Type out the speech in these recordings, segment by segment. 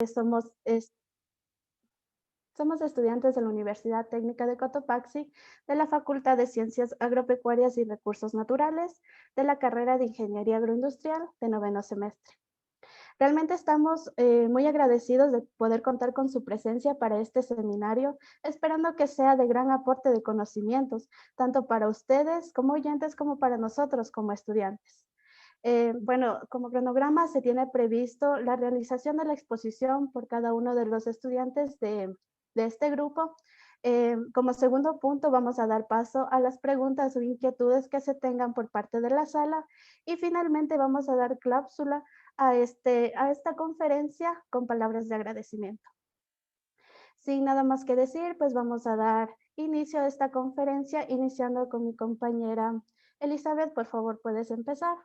somos, somos estudiantes de la Universidad Técnica de Cotopaxi, de la Facultad de Ciencias Agropecuarias y Recursos Naturales, de la carrera de Ingeniería Agroindustrial de noveno semestre. Realmente estamos muy agradecidos de poder contar con su presencia para este seminario, esperando que sea de gran aporte de conocimientos, tanto para ustedes como oyentes, como para nosotros como estudiantes. Bueno, como cronograma se tiene previsto la realización de la exposición por cada uno de los estudiantes de este grupo. Como segundo punto, vamos a dar paso a las preguntas o inquietudes que se tengan por parte de la sala y finalmente vamos a dar cláusula a esta conferencia con palabras de agradecimiento. Sin nada más que decir, pues vamos a dar inicio a esta conferencia, iniciando con mi compañera Elizabeth. Por favor, puedes empezar.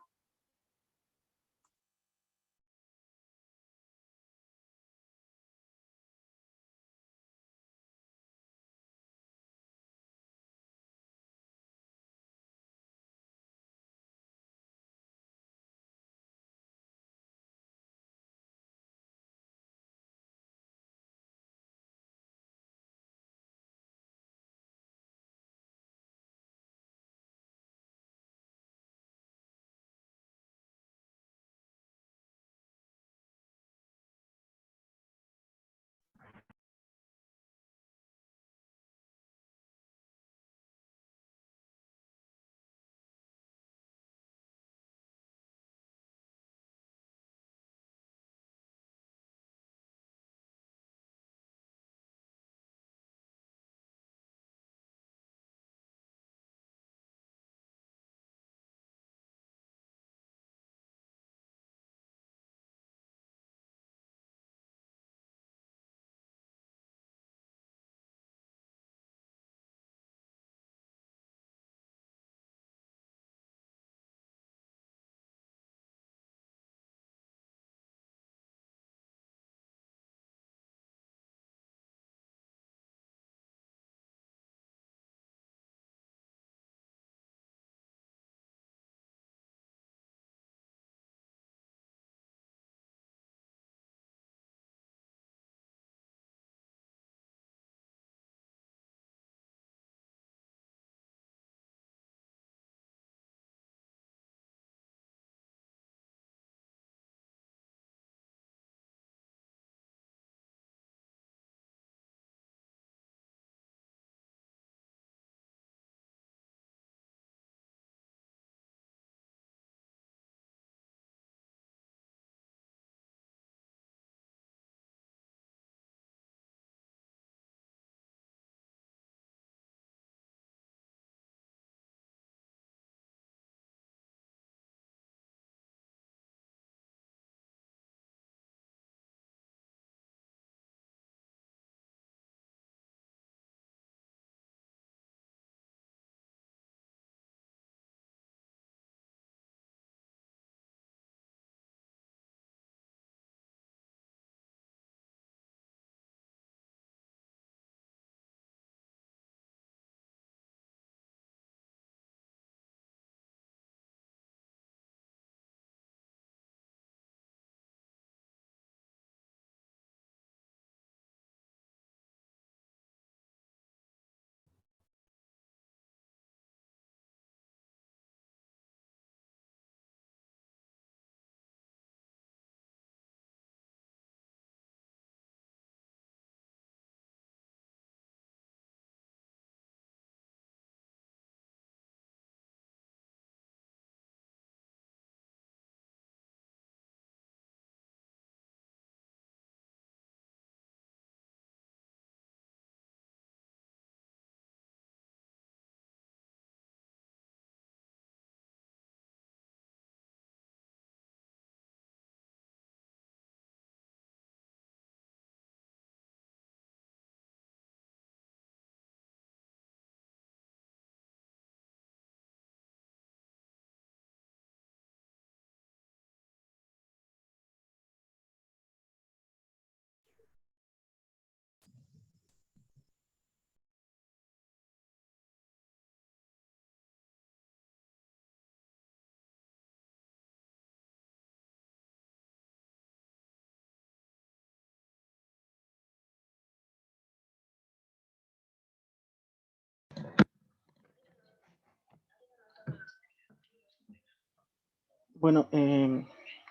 Bueno,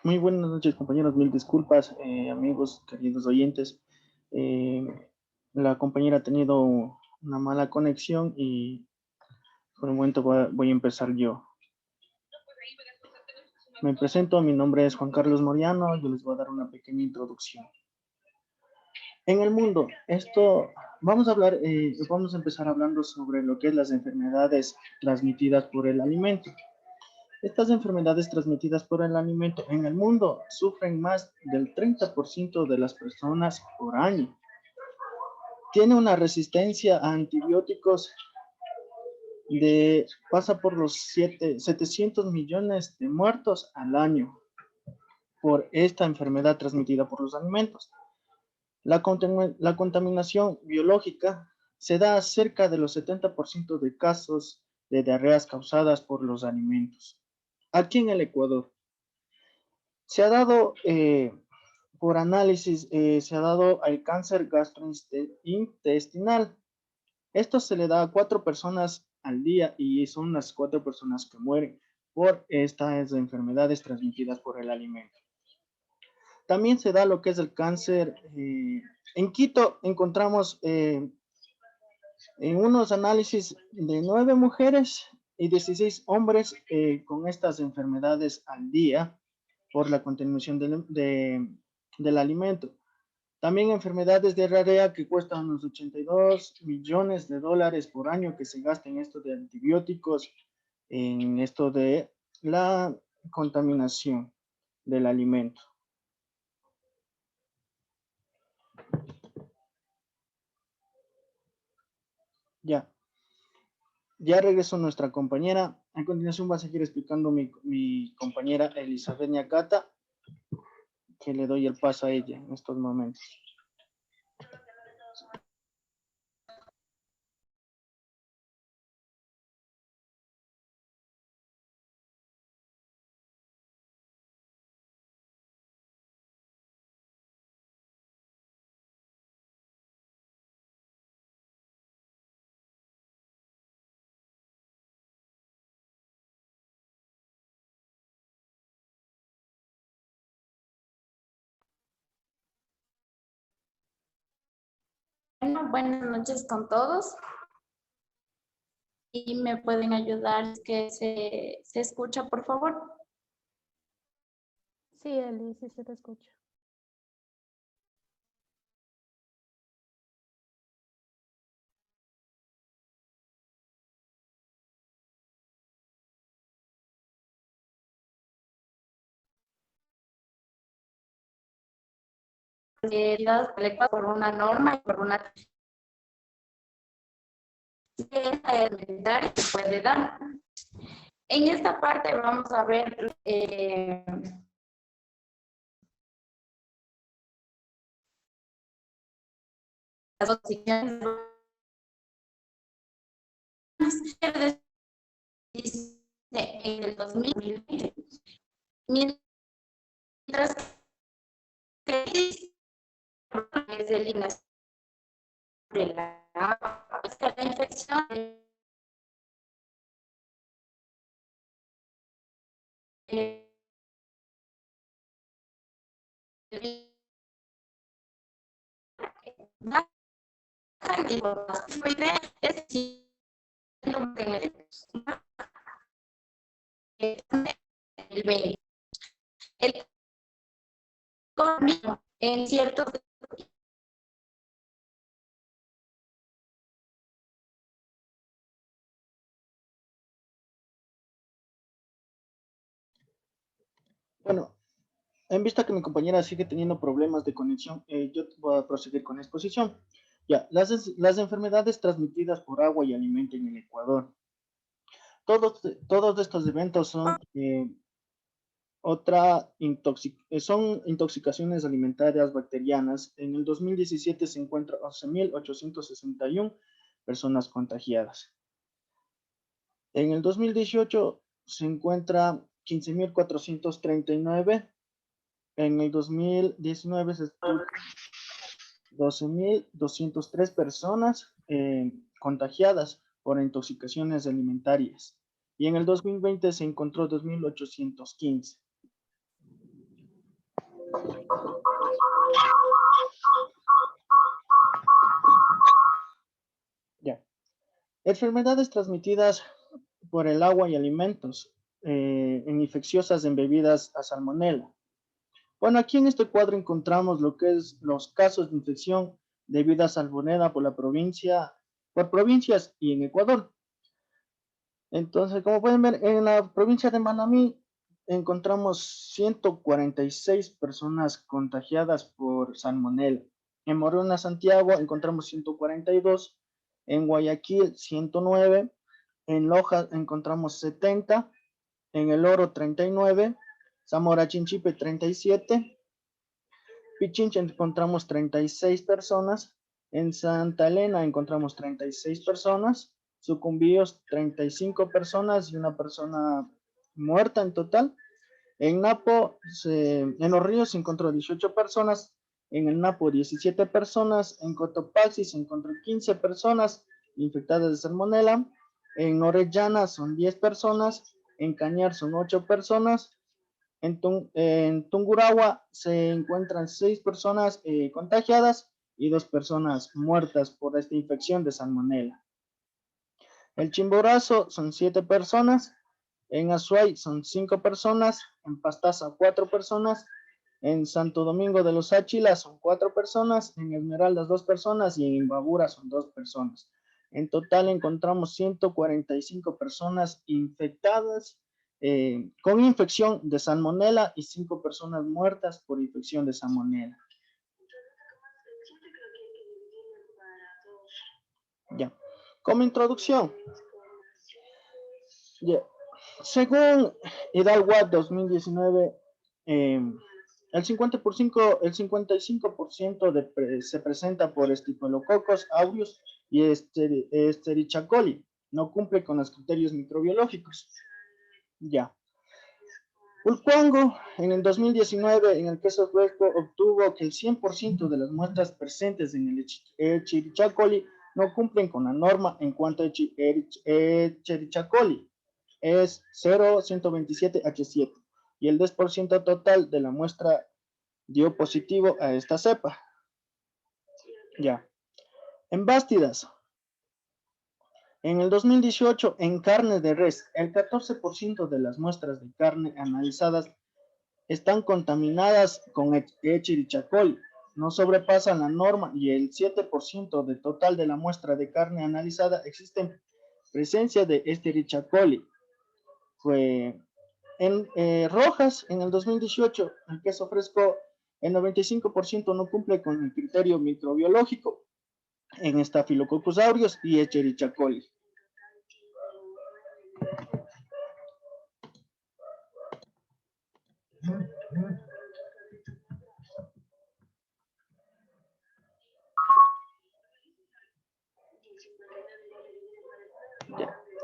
muy buenas noches, compañeros. Mil disculpas, amigos, queridos oyentes. Eh, la compañera ha tenido una mala conexión y por el momento voy a empezar yo. Me presento, mi nombre es Juan Carlos Moriano y yo les voy a dar una pequeña introducción. En el mundo, vamos a empezar hablando sobre lo que es las enfermedades transmitidas por el alimento. Estas enfermedades transmitidas por el alimento en el mundo sufren más del 30% de las personas por año. Tiene una resistencia a antibióticos pasa por los 700 millones de muertos al año por esta enfermedad transmitida por los alimentos. La contaminación biológica se da a cerca de los 70% de casos de diarreas causadas por los alimentos. Aquí en el Ecuador, se ha dado, por análisis, se ha dado al cáncer gastrointestinal. Esto se le da a 4 personas al día y son las 4 personas que mueren por estas enfermedades transmitidas por el alimento. También se da lo que es el cáncer. En Quito encontramos en unos análisis de 9 mujeres y 16 hombres con estas enfermedades al día por la contaminación del alimento. También enfermedades de diarrea que cuestan unos 82 millones de dólares por año que se gasta en esto de antibióticos, en esto de la contaminación del alimento. Ya regresó nuestra compañera. A continuación va a seguir explicando mi compañera Elizabeth Ñacata, que le doy el paso a ella en estos momentos. Bueno, buenas noches con todos. Y me pueden ayudar que se escucha, por favor. Sí, Eli, sí se te escucha. Por una norma y por una que puede dar. En esta parte vamos a ver las opciones en el 2020. Mientras que es el INAS de la infección el en ciertos Bueno, en vista que mi compañera sigue teniendo problemas de conexión, yo voy a proseguir con la exposición. Ya, las enfermedades transmitidas por agua y alimento en el Ecuador. Todos estos eventos son son intoxicaciones alimentarias bacterianas. En el 2017 se encuentran 11.861 personas contagiadas. En el 2018 se encuentra 15.439. En el 2019 se escucha 12.203 personas contagiadas por intoxicaciones alimentarias. Y en el 2020 se encontró 2.815. Enfermedades transmitidas por el agua y alimentos, en infecciosas en bebidas a salmonela. Bueno, aquí en este cuadro encontramos lo que es los casos de infección debido a salmonela por provincias y en Ecuador. Entonces, como pueden ver, en la provincia de Manabí encontramos 146 personas contagiadas por salmonela. En Morona, Santiago, encontramos 142. En Guayaquil, 109. En Loja encontramos 70. En El Oro, 39. Zamora Chinchipe, 37. Pichincha encontramos 36 personas. En Santa Elena encontramos 36 personas. Sucumbíos, 35 personas y una persona muerta en total. En Napo, en Los Ríos se encontró 18 personas. En el Napo, 17 personas. En Cotopaxi se encontró 15 personas infectadas de salmonela. En Orellana son 10 personas. En Cañar son 8 personas. En Tungurahua se encuentran 6 personas contagiadas y 2 personas muertas por esta infección de salmonela. El Chimborazo son 7 personas. En Azuay son 5 personas. En Pastaza 4 personas. En Santo Domingo de los Áchilas son 4 personas. En Esmeraldas 2 personas. Y en Imbabura son 2 personas. En total encontramos 145 personas infectadas con infección de salmonela y 5 personas muertas por infección de salmonela. Ya. Como introducción. Ya. Según Hidalgo 2019, el 55% se presenta por Staphylococcus aureus y Escherichia coli. No cumple con los criterios microbiológicos. Ya. Ulcuango, en el 2019, en el queso fresco, obtuvo que el 100% de las muestras presentes en el Escherichia coli no cumplen con la norma en cuanto a Escherichia coli. Es 0,127H7 y el 10% total de la muestra dio positivo a esta cepa. Ya. En Bástidas, en el 2018, en carne de res, el 14% de las muestras de carne analizadas están contaminadas con Escherichia coli, no sobrepasan la norma y el 7% del total de la muestra de carne analizada existe presencia de Escherichia coli. Fue en Rojas, en el 2018, el queso fresco, el 95% no cumple con el criterio microbiológico en Staphylococcus aureus y Escherichia coli.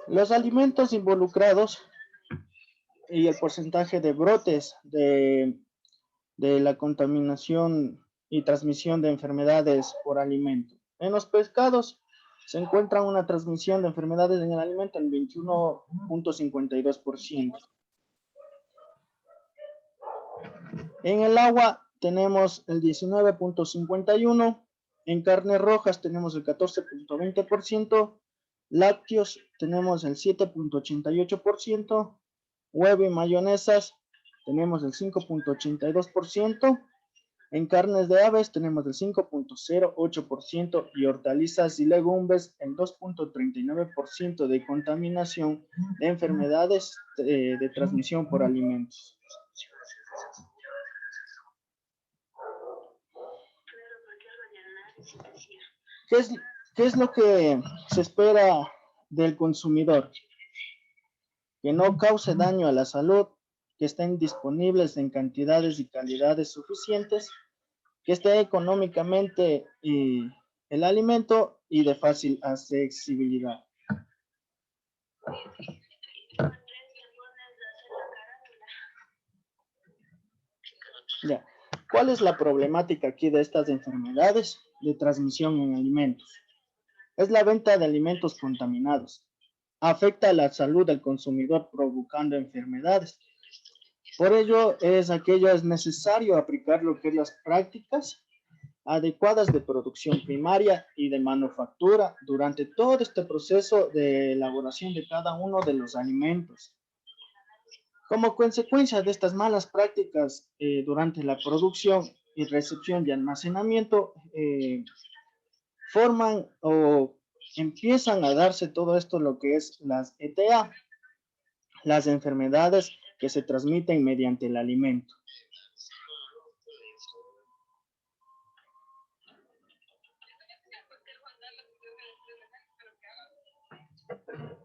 Los alimentos involucrados y el porcentaje de brotes de la contaminación y transmisión de enfermedades por alimento. En los pescados se encuentra una transmisión de enfermedades en el alimento en 21.52%. En el agua tenemos el 19.51%, en carnes rojas tenemos el 14.20%, lácteos tenemos el 7.88%, huevo y mayonesas tenemos el 5.82%, en carnes de aves tenemos el 5.08% y hortalizas y legumbres el 2.39% de contaminación de enfermedades de transmisión por alimentos. ¿Qué es lo que se espera del consumidor? Que no cause daño a la salud, que estén disponibles en cantidades y calidades suficientes, que esté económicamente el alimento y de fácil accesibilidad. Ya. ¿Cuál es la problemática aquí de estas enfermedades de transmisión en alimentos? Es la venta de alimentos contaminados. Afecta a la salud del consumidor provocando enfermedades. Por ello es necesario aplicar lo que es las prácticas adecuadas de producción primaria y de manufactura durante todo este proceso de elaboración de cada uno de los alimentos. Como consecuencia de estas malas prácticas durante la producción y recepción y almacenamiento, forman o empiezan a darse todo esto lo que es las ETA, las enfermedades que se transmiten mediante el alimento.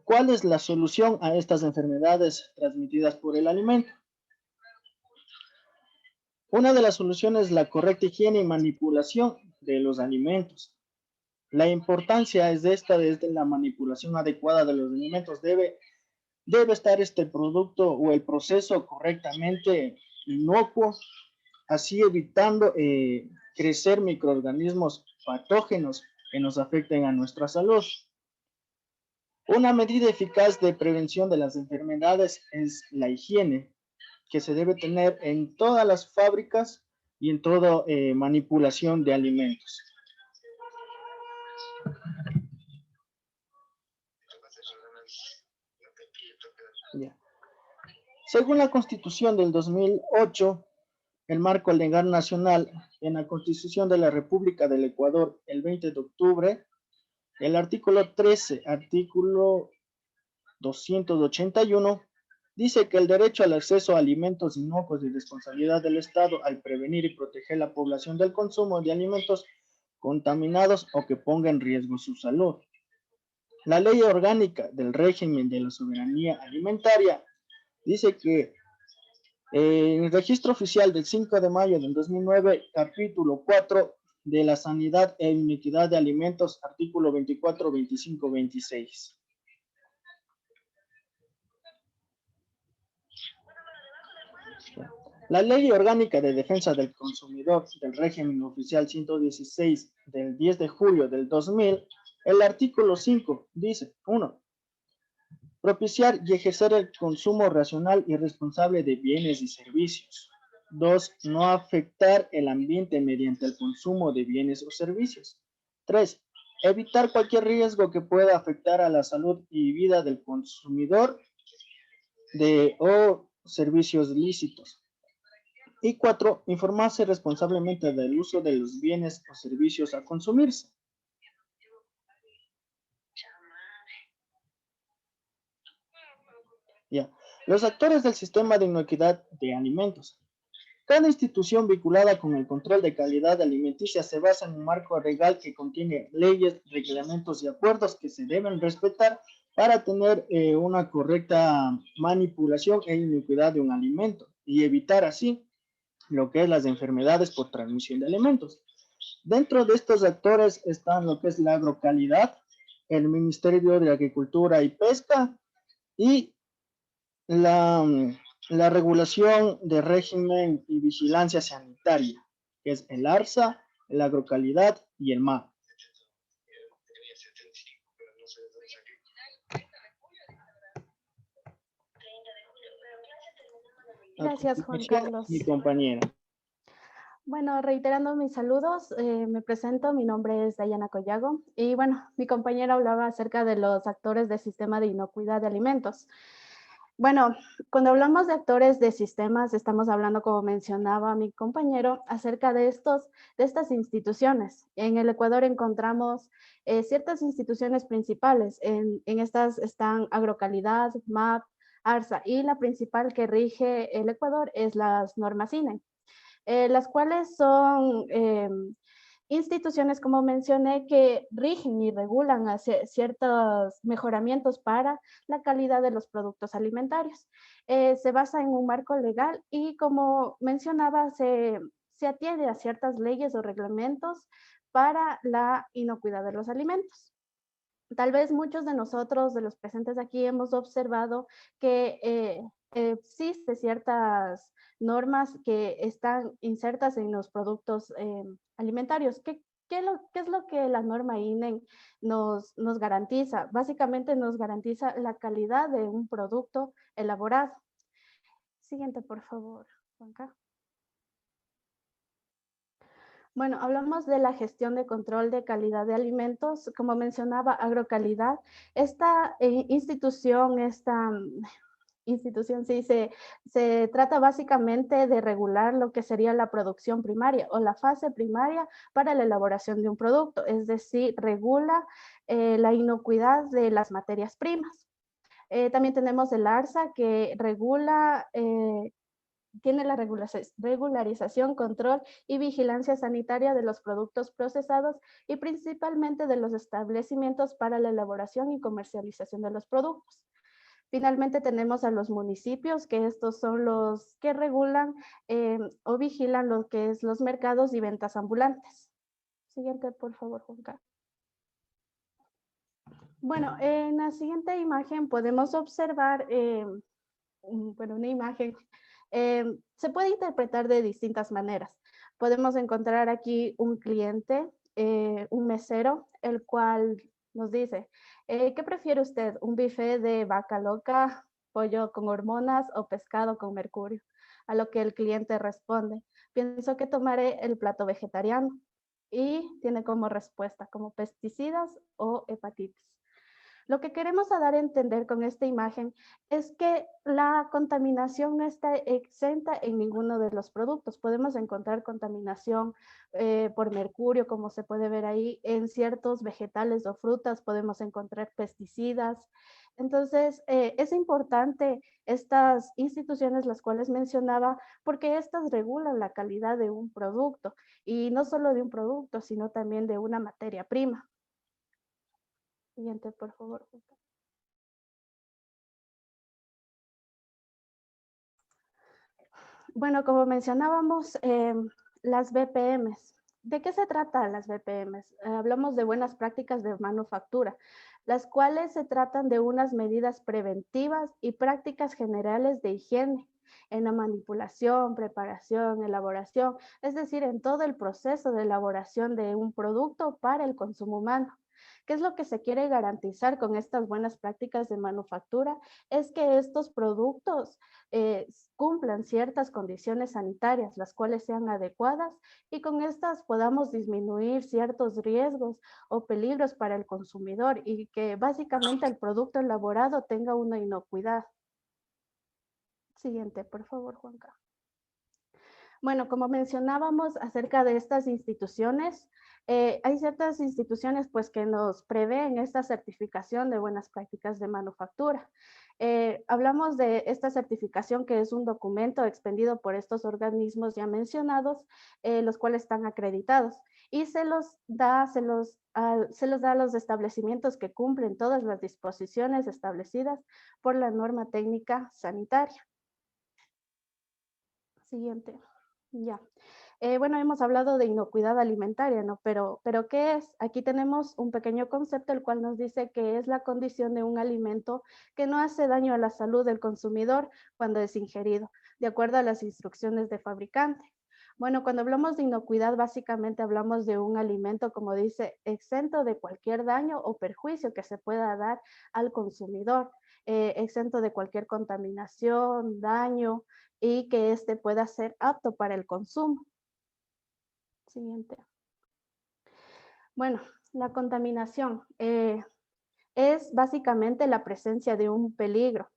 ¿Cuál es la solución a estas enfermedades transmitidas por el alimento? Una de las soluciones es la correcta higiene y manipulación de los alimentos. La importancia es desde la manipulación adecuada de los alimentos. Debe estar este producto o el proceso correctamente inocuo, así evitando crecer microorganismos patógenos que nos afecten a nuestra salud. Una medida eficaz de prevención de las enfermedades es la higiene, que se debe tener en todas las fábricas y en toda manipulación de alimentos. Ya. Según la Constitución del 2008, el marco legal nacional, en la Constitución de la República del Ecuador, el 20 de octubre, el artículo 13, artículo 281, dice que el derecho al acceso a alimentos inocuos y responsabilidad del Estado al prevenir y proteger la población del consumo de alimentos contaminados o que ponga en riesgo su salud. La Ley Orgánica del Régimen de la Soberanía Alimentaria dice que en el registro oficial del 5 de mayo del 2009, capítulo 4 de la sanidad e inequidad de alimentos, artículo 24, 25, 26. La Ley Orgánica de Defensa del Consumidor del Régimen Oficial 116 del 10 de julio del 2000, el artículo 5 dice, 1. Propiciar y ejercer el consumo racional y responsable de bienes y servicios. 2. No afectar el ambiente mediante el consumo de bienes o servicios. 3. Evitar cualquier riesgo que pueda afectar a la salud y vida del consumidor o servicios lícitos. Y 4. Informarse responsablemente del uso de los bienes o servicios a consumirse. Ya. Los actores del sistema de inocuidad de alimentos. Cada institución vinculada con el control de calidad alimenticia se basa en un marco legal que contiene leyes, reglamentos y acuerdos que se deben respetar para tener una correcta manipulación e inocuidad de un alimento y evitar así lo que es las enfermedades por transmisión de alimentos. Dentro de estos actores están lo que es la agrocalidad, el Ministerio de Agricultura y Pesca y la regulación de régimen y vigilancia sanitaria, que es el ARSA, la agrocalidad y el MAP. Gracias, Juan Carlos. Mi compañera. Bueno, reiterando mis saludos, me presento, mi nombre es Dayana Collago y bueno, mi compañera hablaba acerca de los actores del sistema de inocuidad de alimentos. Bueno, cuando hablamos de actores de sistemas, estamos hablando, como mencionaba mi compañero, acerca de estas instituciones. En el Ecuador encontramos ciertas instituciones principales. En estas están Agrocalidad, MAP, ARSA y la principal que rige el Ecuador es las normas INE, las cuales son instituciones, como mencioné, que rigen y regulan ciertos mejoramientos para la calidad de los productos alimentarios. Se basa en un marco legal y, como mencionaba, se atiende a ciertas leyes o reglamentos para la inocuidad de los alimentos. Tal vez muchos de nosotros, de los presentes aquí, hemos observado que existen ciertas normas que están insertas en los productos alimentarios. ¿Qué es lo que la norma INE nos garantiza? Básicamente nos garantiza la calidad de un producto elaborado. Siguiente, por favor, Juanca. Bueno, hablamos de la gestión de control de calidad de alimentos. Como mencionaba, Agrocalidad, esta institución sí se trata básicamente de regular lo que sería la producción primaria o la fase primaria para la elaboración de un producto, es decir, regula la inocuidad de las materias primas. También tenemos el ARSA que regula tiene la regularización, control y vigilancia sanitaria de los productos procesados y principalmente de los establecimientos para la elaboración y comercialización de los productos. Finalmente tenemos a los municipios, que estos son los que regulan o vigilan lo que es los mercados y ventas ambulantes. Siguiente, por favor, Juan Carlos. Bueno, en la siguiente imagen podemos observar una imagen se puede interpretar de distintas maneras. Podemos encontrar aquí un cliente, un mesero, el cual nos dice, ¿qué prefiere usted? ¿Un buffet de vaca loca, pollo con hormonas o pescado con mercurio? A lo que el cliente responde, pienso que tomaré el plato vegetariano. Y tiene como respuesta como pesticidas o hepatitis. Lo que queremos dar a entender con esta imagen es que la contaminación no está exenta en ninguno de los productos. Podemos encontrar contaminación por mercurio, como se puede ver ahí, en ciertos vegetales o frutas podemos encontrar pesticidas. Entonces, es importante estas instituciones, las cuales mencionaba, porque estas regulan la calidad de un producto, y no solo de un producto, sino también de una materia prima. Siguiente, por favor. Bueno, como mencionábamos, las BPMs. ¿De qué se trata las BPMs? Hablamos de buenas prácticas de manufactura, las cuales se tratan de unas medidas preventivas y prácticas generales de higiene en la manipulación, preparación, elaboración, es decir, en todo el proceso de elaboración de un producto para el consumo humano. ¿Qué es lo que se quiere garantizar con estas buenas prácticas de manufactura? Es que estos productos cumplan ciertas condiciones sanitarias, las cuales sean adecuadas y con estas podamos disminuir ciertos riesgos o peligros para el consumidor y que básicamente el producto elaborado tenga una inocuidad. Siguiente, por favor, Juanca. Bueno, como mencionábamos acerca de estas instituciones, hay ciertas instituciones pues que nos prevén esta certificación de buenas prácticas de manufactura. Hablamos de esta certificación que es un documento expendido por estos organismos ya mencionados, los cuales están acreditados y se los da a los establecimientos que cumplen todas las disposiciones establecidas por la norma técnica sanitaria. Siguiente. Ya. Bueno, hemos hablado de inocuidad alimentaria, ¿no? Pero ¿qué es? Aquí tenemos un pequeño concepto, el cual nos dice que es la condición de un alimento que no hace daño a la salud del consumidor cuando es ingerido, de acuerdo a las instrucciones de fabricante. Bueno, cuando hablamos de inocuidad, básicamente hablamos de un alimento, como dice, exento de cualquier daño o perjuicio que se pueda dar al consumidor, exento de cualquier contaminación, daño, y que este pueda ser apto para el consumo. Siguiente. Bueno, la contaminación es básicamente la presencia de un peligro,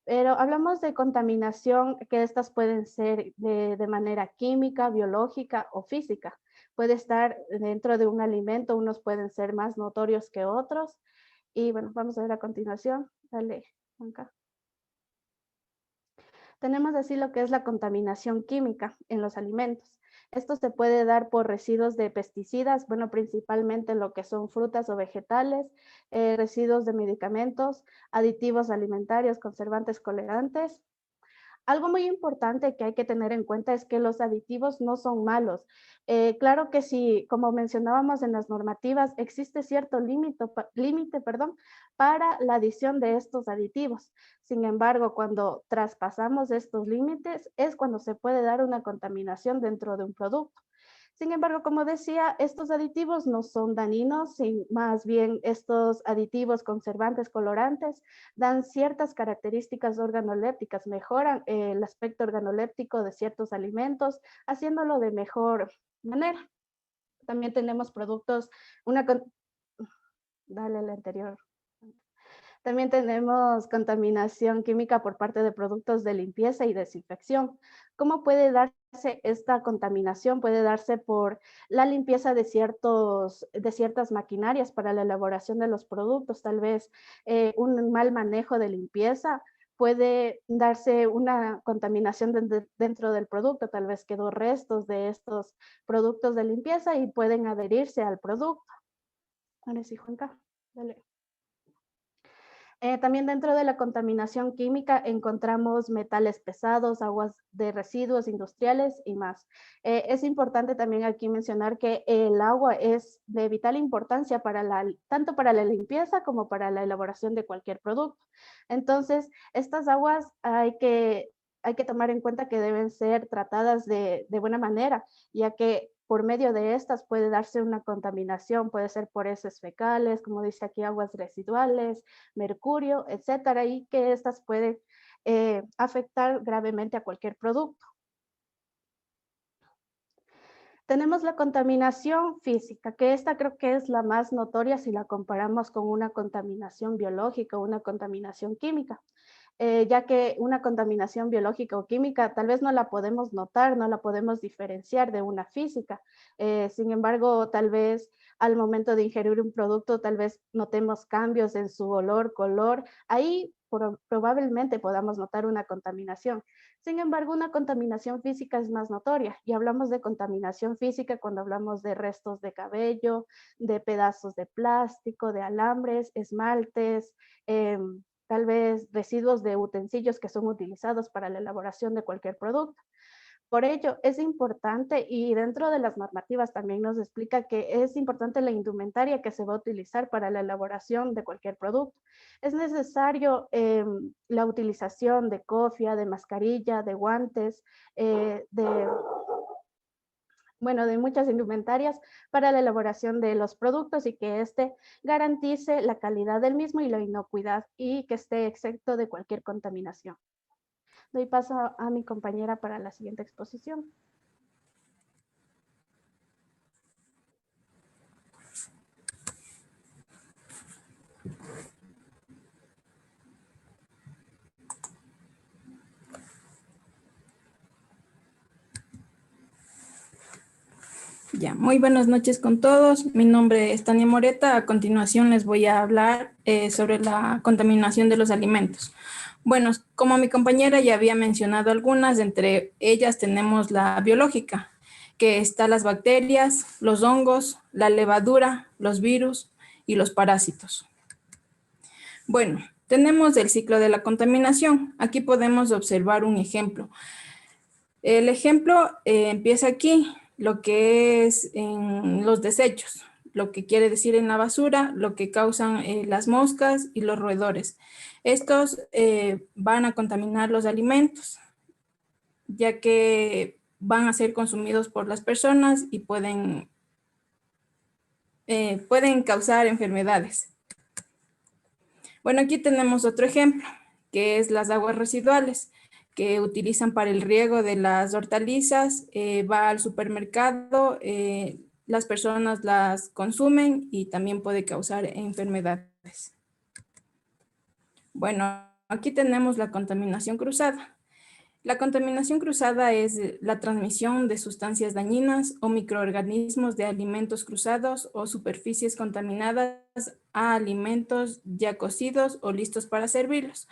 pero hablamos de contaminación que estas pueden ser de manera química, biológica o física. Puede estar dentro de un alimento, unos pueden ser más notorios que otros. Y bueno, vamos a ver a continuación. Dale, Juanca. Tenemos así lo que es la contaminación química en los alimentos. Esto se puede dar por residuos de pesticidas, bueno, principalmente lo que son frutas o vegetales, residuos de medicamentos, aditivos alimentarios, conservantes, colorantes. Algo muy importante que hay que tener en cuenta es que los aditivos no son malos. Claro que sí, como mencionábamos en las normativas, existe cierto límite para la adición de estos aditivos. Sin embargo, cuando traspasamos estos límites es cuando se puede dar una contaminación dentro de un producto. Sin embargo, como decía, estos aditivos no son dañinos, más bien estos aditivos conservantes, colorantes, dan ciertas características organolépticas, mejoran el aspecto organoléptico de ciertos alimentos, haciéndolo de mejor manera. También tenemos productos, dale el anterior. También tenemos contaminación química por parte de productos de limpieza y desinfección. ¿Cómo puede darse esta contaminación? Puede darse por la limpieza de ciertas maquinarias para la elaboración de los productos, tal vez un mal manejo de limpieza. Puede darse una contaminación dentro del producto, tal vez quedó restos de estos productos de limpieza y pueden adherirse al producto. Ahora sí, Juanca, dale. También dentro de la contaminación química encontramos metales pesados, aguas de residuos industriales y más. Es importante también aquí mencionar que el agua es de vital importancia tanto para la limpieza como para la elaboración de cualquier producto. Entonces, estas aguas hay que tomar en cuenta que deben ser tratadas de buena manera, ya que por medio de estas puede darse una contaminación, puede ser por heces fecales, como dice aquí, aguas residuales, mercurio, etcétera, y que estas pueden afectar gravemente a cualquier producto. Tenemos la contaminación física, que esta creo que es la más notoria si la comparamos con una contaminación biológica o una contaminación química. Ya que una contaminación biológica o química tal vez no la podemos notar, no la podemos diferenciar de una física. Sin embargo, tal vez al momento de ingerir un producto, tal vez notemos cambios en su olor, color. Ahí probablemente podamos notar una contaminación. Sin embargo, una contaminación física es más notoria y hablamos de contaminación física cuando hablamos de restos de cabello, de pedazos de plástico, de alambres, esmaltes, tal vez residuos de utensilios que son utilizados para la elaboración de cualquier producto. Por ello, es importante y dentro de las normativas también nos explica que es importante la indumentaria que se va a utilizar para la elaboración de cualquier producto. Es necesario la utilización de cofia, de mascarilla, de guantes, de muchas indumentarias para la elaboración de los productos y que éste garantice la calidad del mismo y la inocuidad y que esté exento de cualquier contaminación. Doy paso a mi compañera para la siguiente exposición. Ya, muy buenas noches con todos. Mi nombre es Tania Moreta. A continuación les voy a hablar sobre la contaminación de los alimentos. Bueno, como mi compañera ya había mencionado algunas, entre ellas tenemos la biológica, que está las bacterias, los hongos, la levadura, los virus y los parásitos. Bueno, tenemos el ciclo de la contaminación. Aquí podemos observar un ejemplo. El ejemplo empieza aquí, lo que es en los desechos, lo que quiere decir en la basura, lo que causan las moscas y los roedores. Estos van a contaminar los alimentos, ya que van a ser consumidos por las personas y pueden causar enfermedades. Bueno, aquí tenemos otro ejemplo, que es las aguas residuales, que utilizan para el riego de las hortalizas, va al supermercado, las personas las consumen y también puede causar enfermedades. Bueno, aquí tenemos la contaminación cruzada. La contaminación cruzada es la transmisión de sustancias dañinas o microorganismos de alimentos cruzados o superficies contaminadas a alimentos ya cocidos o listos para servirlos.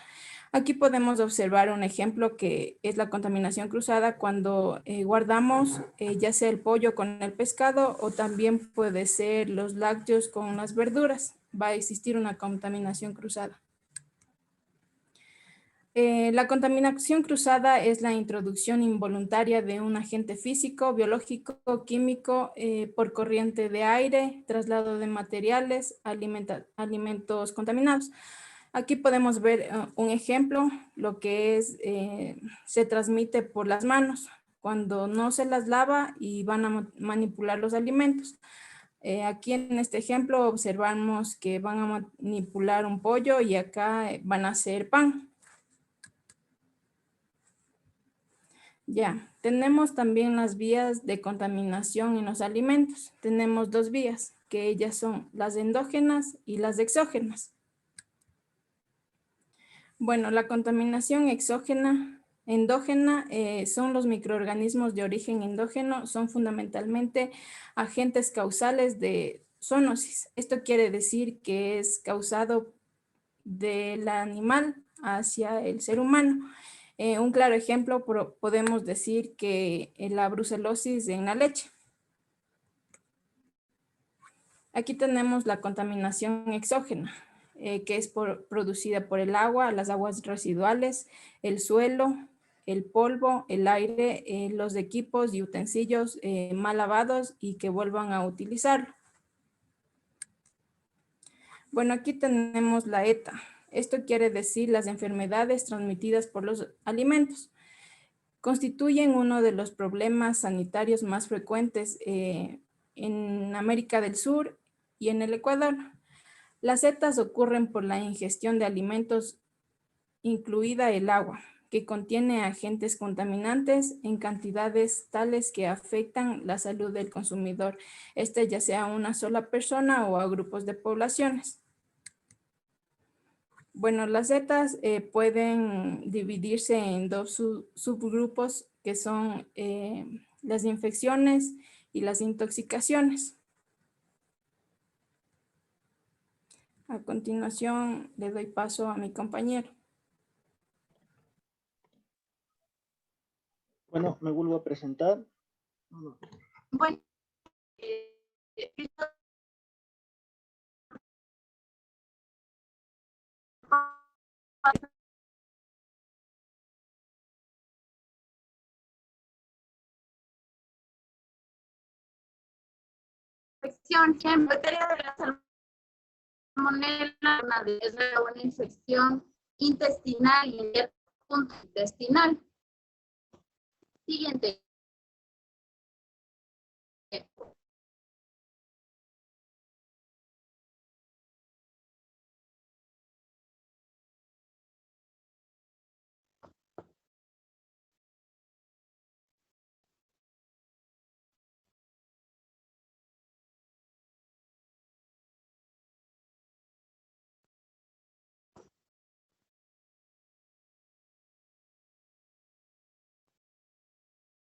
Aquí podemos observar un ejemplo que es la contaminación cruzada cuando guardamos ya sea el pollo con el pescado o también puede ser los lácteos con las verduras. Va a existir una contaminación cruzada. La contaminación cruzada es la introducción involuntaria de un agente físico, biológico, químico por corriente de aire, traslado de materiales, alimentos contaminados. Aquí podemos ver un ejemplo, lo que es, se transmite por las manos, cuando no se las lava y van a manipular los alimentos. Aquí en este ejemplo observamos que van a manipular un pollo y acá van a hacer pan. Ya, tenemos también las vías de contaminación en los alimentos. Tenemos dos vías, que ellas son las endógenas y las exógenas. Bueno, la contaminación endógena son los microorganismos de origen endógeno, son fundamentalmente agentes causales de zoonosis. Esto quiere decir que es causado del animal hacia el ser humano. Un claro ejemplo, podemos decir que la brucelosis en la leche. Aquí tenemos la contaminación exógena, que es producida por el agua, las aguas residuales, el suelo, el polvo, el aire, los equipos y utensilios mal lavados y que vuelvan a utilizarlo. Bueno, aquí tenemos la ETA. Esto quiere decir las enfermedades transmitidas por los alimentos. Constituyen uno de los problemas sanitarios más frecuentes en América del Sur y en el Ecuador. Las ETAs ocurren por la ingestión de alimentos, incluida el agua, que contiene agentes contaminantes en cantidades tales que afectan la salud del consumidor, ya sea a una sola persona o a grupos de poblaciones. Bueno, las ETAs pueden dividirse en dos subgrupos que son las infecciones y las intoxicaciones. A continuación, le doy paso a mi compañero. Bueno, me vuelvo a presentar. Bueno, en materia de la salmonela, es una infección intestinal y intestinal. Siguiente.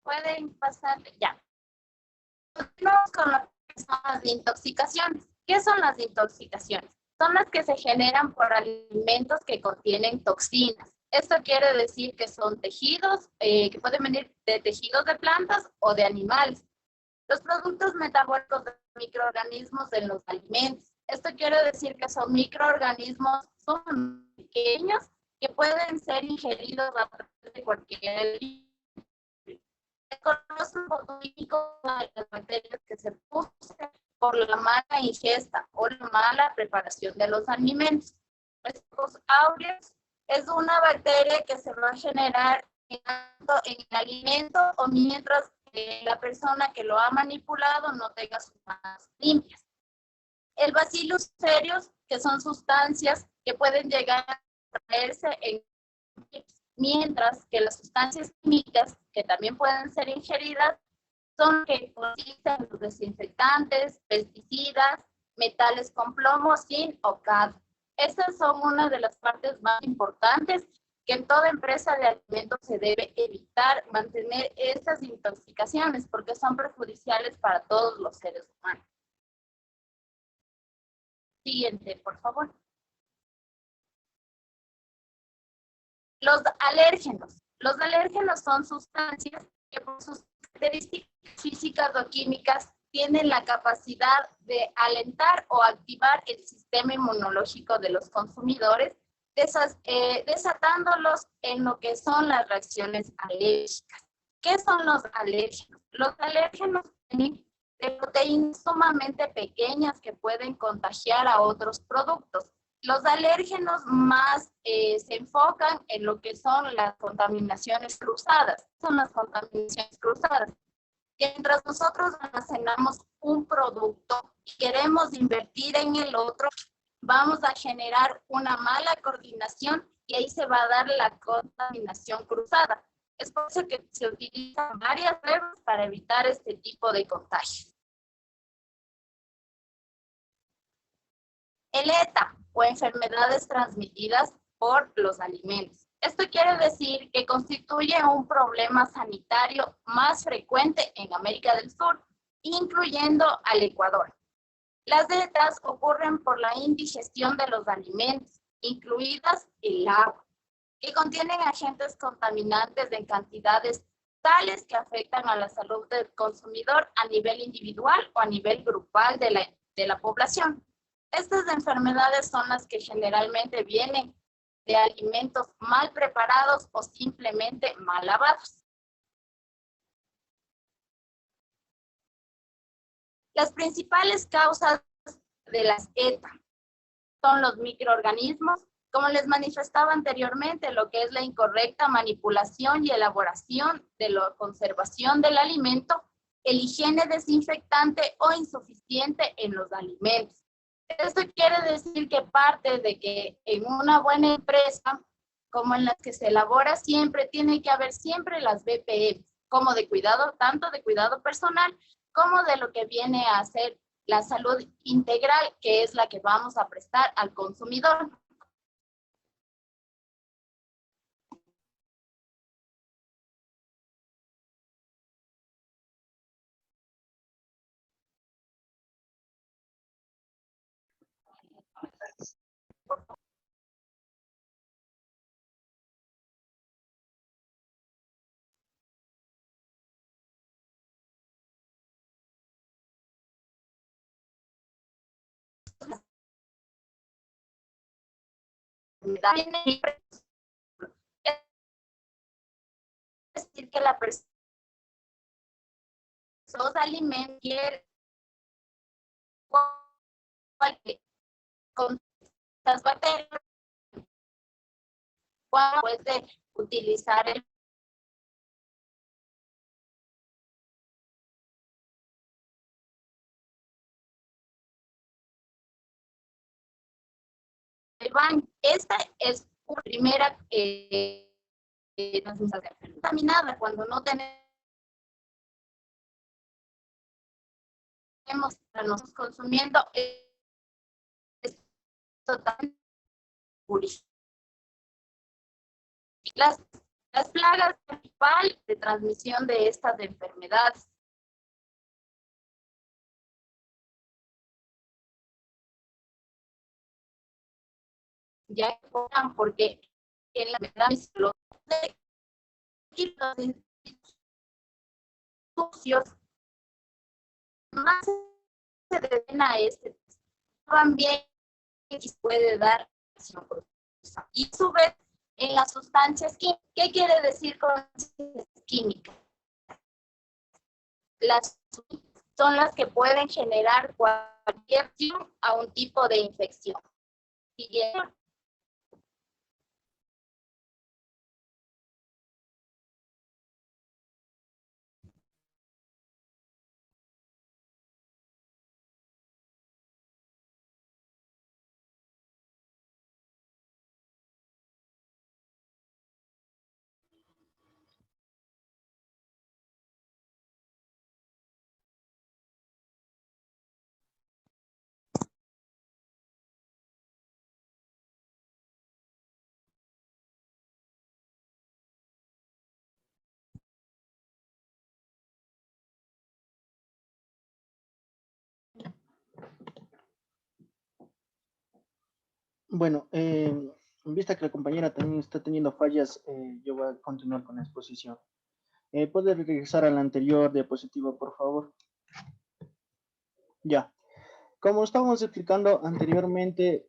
Pueden pasar ya. Continuamos con las intoxicaciones. ¿Qué son las intoxicaciones? Son las que se generan por alimentos que contienen toxinas. Esto quiere decir que son tejidos, que pueden venir de tejidos de plantas o de animales. Los productos metabólicos de microorganismos en los alimentos. Esto quiere decir que son microorganismos, son pequeños, que pueden ser ingeridos a través de cualquier alimento. Se conoce un poco de las bacterias que se producen por la mala ingesta o la mala preparación de los alimentos. Estos aureus es una bacteria que se va a generar tanto en el alimento o mientras la persona que lo ha manipulado no tenga sus manos limpias. El Bacillus cereus, que son sustancias que pueden llegar a traerse en mientras que las sustancias químicas que también pueden ser ingeridas son que consisten en los desinfectantes, pesticidas, metales con plomo, zinc o cadmio. Estas son una de las partes más importantes que en toda empresa de alimentos se debe evitar mantener estas intoxicaciones porque son perjudiciales para todos los seres humanos. Siguiente, por favor. Los alérgenos. Los alérgenos son sustancias que por sus características físicas o químicas tienen la capacidad de alentar o activar el sistema inmunológico de los consumidores, desatándolos en lo que son las reacciones alérgicas. ¿Qué son los alérgenos? Los alérgenos tienen proteínas sumamente pequeñas que pueden contagiar a otros productos. Los alérgenos más se enfocan en lo que son las contaminaciones cruzadas. Son las contaminaciones cruzadas. Mientras nosotros almacenamos un producto y queremos invertir en el otro, vamos a generar una mala coordinación y ahí se va a dar la contaminación cruzada. Es por eso que se utilizan varias pruebas para evitar este tipo de contagios. El ETA, o enfermedades transmitidas por los alimentos. Esto quiere decir que constituye un problema sanitario más frecuente en América del Sur, incluyendo al Ecuador. Las ETAs ocurren por la indigestión de los alimentos, incluidas el agua, que contienen agentes contaminantes en cantidades tales que afectan a la salud del consumidor a nivel individual o a nivel grupal de la población. Estas enfermedades son las que generalmente vienen de alimentos mal preparados o simplemente mal lavados. Las principales causas de las ETA son los microorganismos, como les manifestaba anteriormente, lo que es la incorrecta manipulación y elaboración de la conservación del alimento, el higiene desinfectante o insuficiente en los alimentos. Esto quiere decir que parte de que en una buena empresa, como en las que se elabora siempre, tiene que haber siempre las BPM, como de cuidado, tanto de cuidado personal, como de lo que viene a ser la salud integral, que es la que vamos a prestar al consumidor. Es decir, que la persona se alimenta con las bacterias puede utilizar el baño. Esta es una primera contaminada cuando no tenemos nosotros consumiendo es totalmente purificada. Las plagas principales de transmisión de estas enfermedades. Ya porque en la verdad los sucios más se deben a este también puede dar y a su vez en las sustancias químicas. ¿Qué quiere decir con químicas? Las son las que pueden generar cualquier tipo a un tipo de infección. Bueno, en vista que la compañera también está teniendo fallas, yo voy a continuar con la exposición. ¿Puede regresar a la anterior diapositiva, por favor? Ya. Como estábamos explicando anteriormente,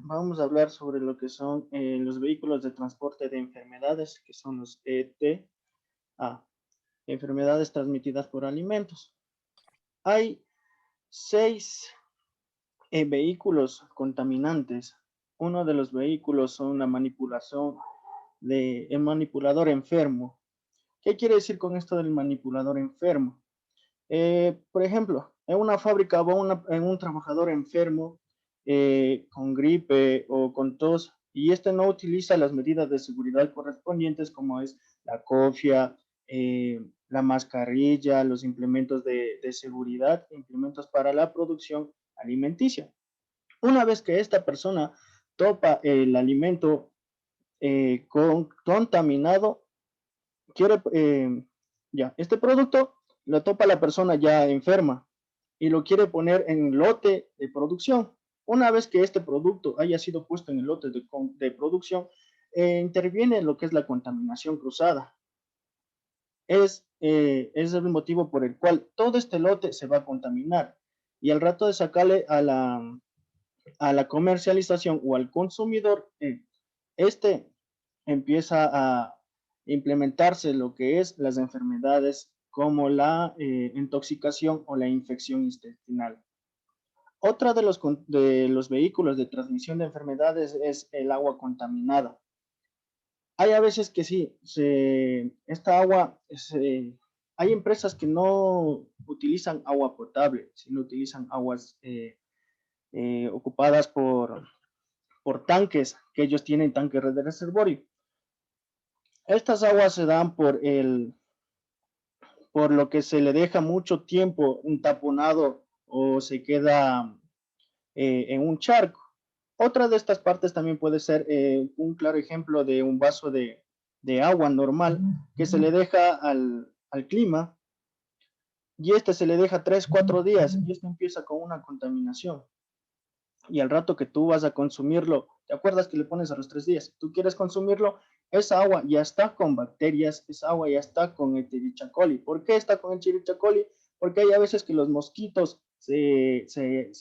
vamos a hablar sobre lo que son los vehículos de transporte de enfermedades, que son los ETA, enfermedades transmitidas por alimentos. Hay 6 vehículos contaminantes. Uno de los vehículos son la manipulación de el manipulador enfermo. ¿Qué quiere decir con esto del manipulador enfermo? Por ejemplo, en una fábrica va en un trabajador enfermo con gripe o con tos y este no utiliza las medidas de seguridad correspondientes como es la cofia, la mascarilla, los implementos de seguridad, implementos para la producción alimenticia. Una vez que esta persona topa el alimento contaminado, este producto lo topa la persona ya enferma y lo quiere poner en lote de producción. Una vez que este producto haya sido puesto en el lote de producción, interviene lo que es la contaminación cruzada. Es el motivo por el cual todo este lote se va a contaminar y al rato de sacarle a la comercialización o al consumidor, este empieza a implementarse lo que es las enfermedades como la intoxicación o la infección intestinal. Otra de los vehículos de transmisión de enfermedades es el agua contaminada. Hay a veces que sí, esta agua, hay empresas que no utilizan agua potable, sino utilizan aguas ocupadas por tanques, que ellos tienen tanques de reservorio. Estas aguas se dan por lo que se le deja mucho tiempo taponado o se queda en un charco. Otra de estas partes también puede ser un claro ejemplo de un vaso de agua normal que se le deja al clima y se le deja 3-4 días y esto empieza con una contaminación. Y al rato que tú vas a consumirlo, ¿te acuerdas que le pones a los 3 días? Tú quieres consumirlo, esa agua ya está con bacterias, esa agua ya está con Escherichia coli. ¿Por qué está con Escherichia coli? Porque hay a veces que los mosquitos se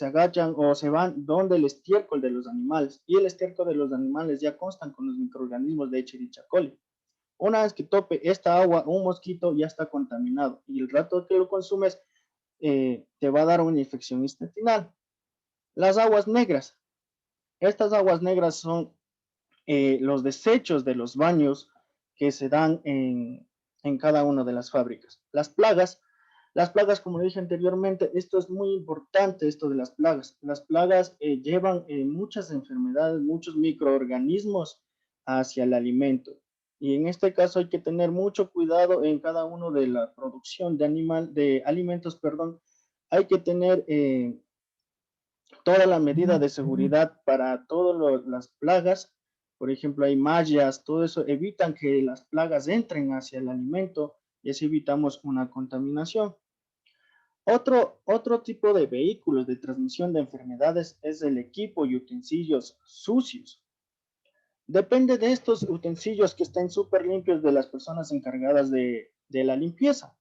agachan o se van donde el estiércol de los animales y el estiércol de los animales ya constan con los microorganismos de Escherichia coli. Una vez que tope esta agua, un mosquito ya está contaminado y el rato que lo consumes te va a dar una infección intestinal. Las aguas negras. Estas aguas negras son los desechos de los baños que se dan en cada una de las fábricas. Las plagas, como dije anteriormente, esto es muy importante, esto de las plagas. Las plagas llevan muchas enfermedades, muchos microorganismos hacia el alimento. Y en este caso hay que tener mucho cuidado en cada uno de la producción de alimentos, perdón. Hay que tener toda la medida de seguridad para todas las plagas. Por ejemplo, hay mallas, todo eso evitan que las plagas entren hacia el alimento y así evitamos una contaminación. Otro tipo de vehículos de transmisión de enfermedades es el equipo y utensilios sucios. Depende de estos utensilios que estén súper limpios de las personas encargadas de la limpieza.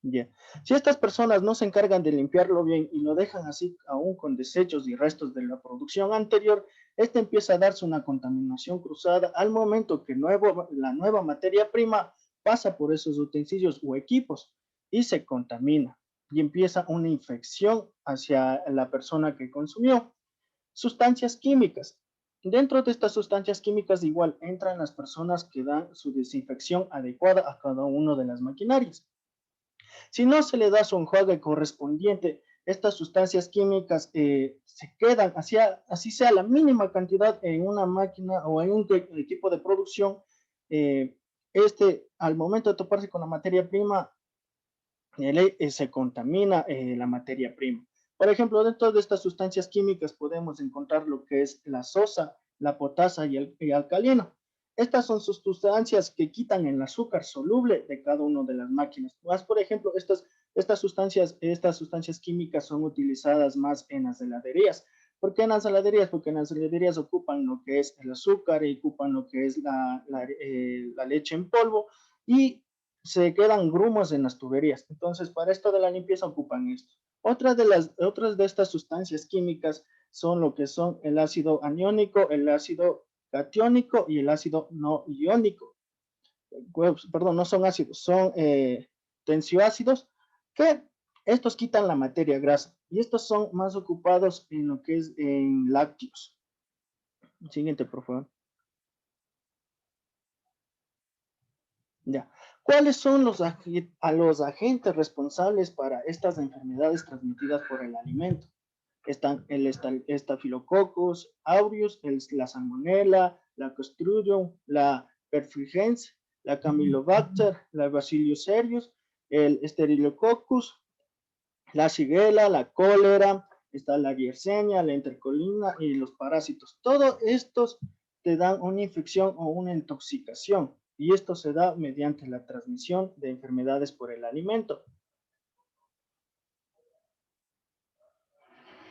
Bien. Si estas personas no se encargan de limpiarlo bien y lo dejan así aún con desechos y restos de la producción anterior, empieza a darse una contaminación cruzada al momento que la nueva materia prima pasa por esos utensilios o equipos y se contamina y empieza una infección hacia la persona que consumió. Sustancias químicas. Dentro de estas sustancias químicas igual entran las personas que dan su desinfección adecuada a cada una de las maquinarias. Si no se le da su enjuague correspondiente, estas sustancias químicas se quedan, así sea la mínima cantidad en una máquina o en un equipo de producción, al momento de toparse con la materia prima, se contamina la materia prima. Por ejemplo, dentro de estas sustancias químicas podemos encontrar lo que es la sosa, la potasa y el alcalino. Estas son sustancias que quitan el azúcar soluble de cada una de las máquinas. Más, por ejemplo, estas sustancias químicas son utilizadas más en las heladerías. ¿Por qué en las heladerías? Porque en las heladerías ocupan lo que es el azúcar y ocupan lo que es la leche en polvo y se quedan grumos en las tuberías. Entonces, para esto de la limpieza ocupan esto. Otras de estas sustancias químicas son lo que son el ácido aniónico, el ácido catiónico y el ácido no iónico. Perdón, no son ácidos, son tensioácidos, que estos quitan la materia grasa y estos son más ocupados en lo que es en lácteos. Siguiente, por favor. Ya. ¿Cuáles son los agentes responsables para estas enfermedades transmitidas por el alimento? Están el Staphylococcus aureus, la Salmonella, la Clostridium, la Perfringens, la Campylobacter, la Bacillus cereus, el Staphylococcus, la shigella, la cólera, está la Yersinia, la intercolina y los parásitos. Todos estos te dan una infección o una intoxicación y esto se da mediante la transmisión de enfermedades por el alimento.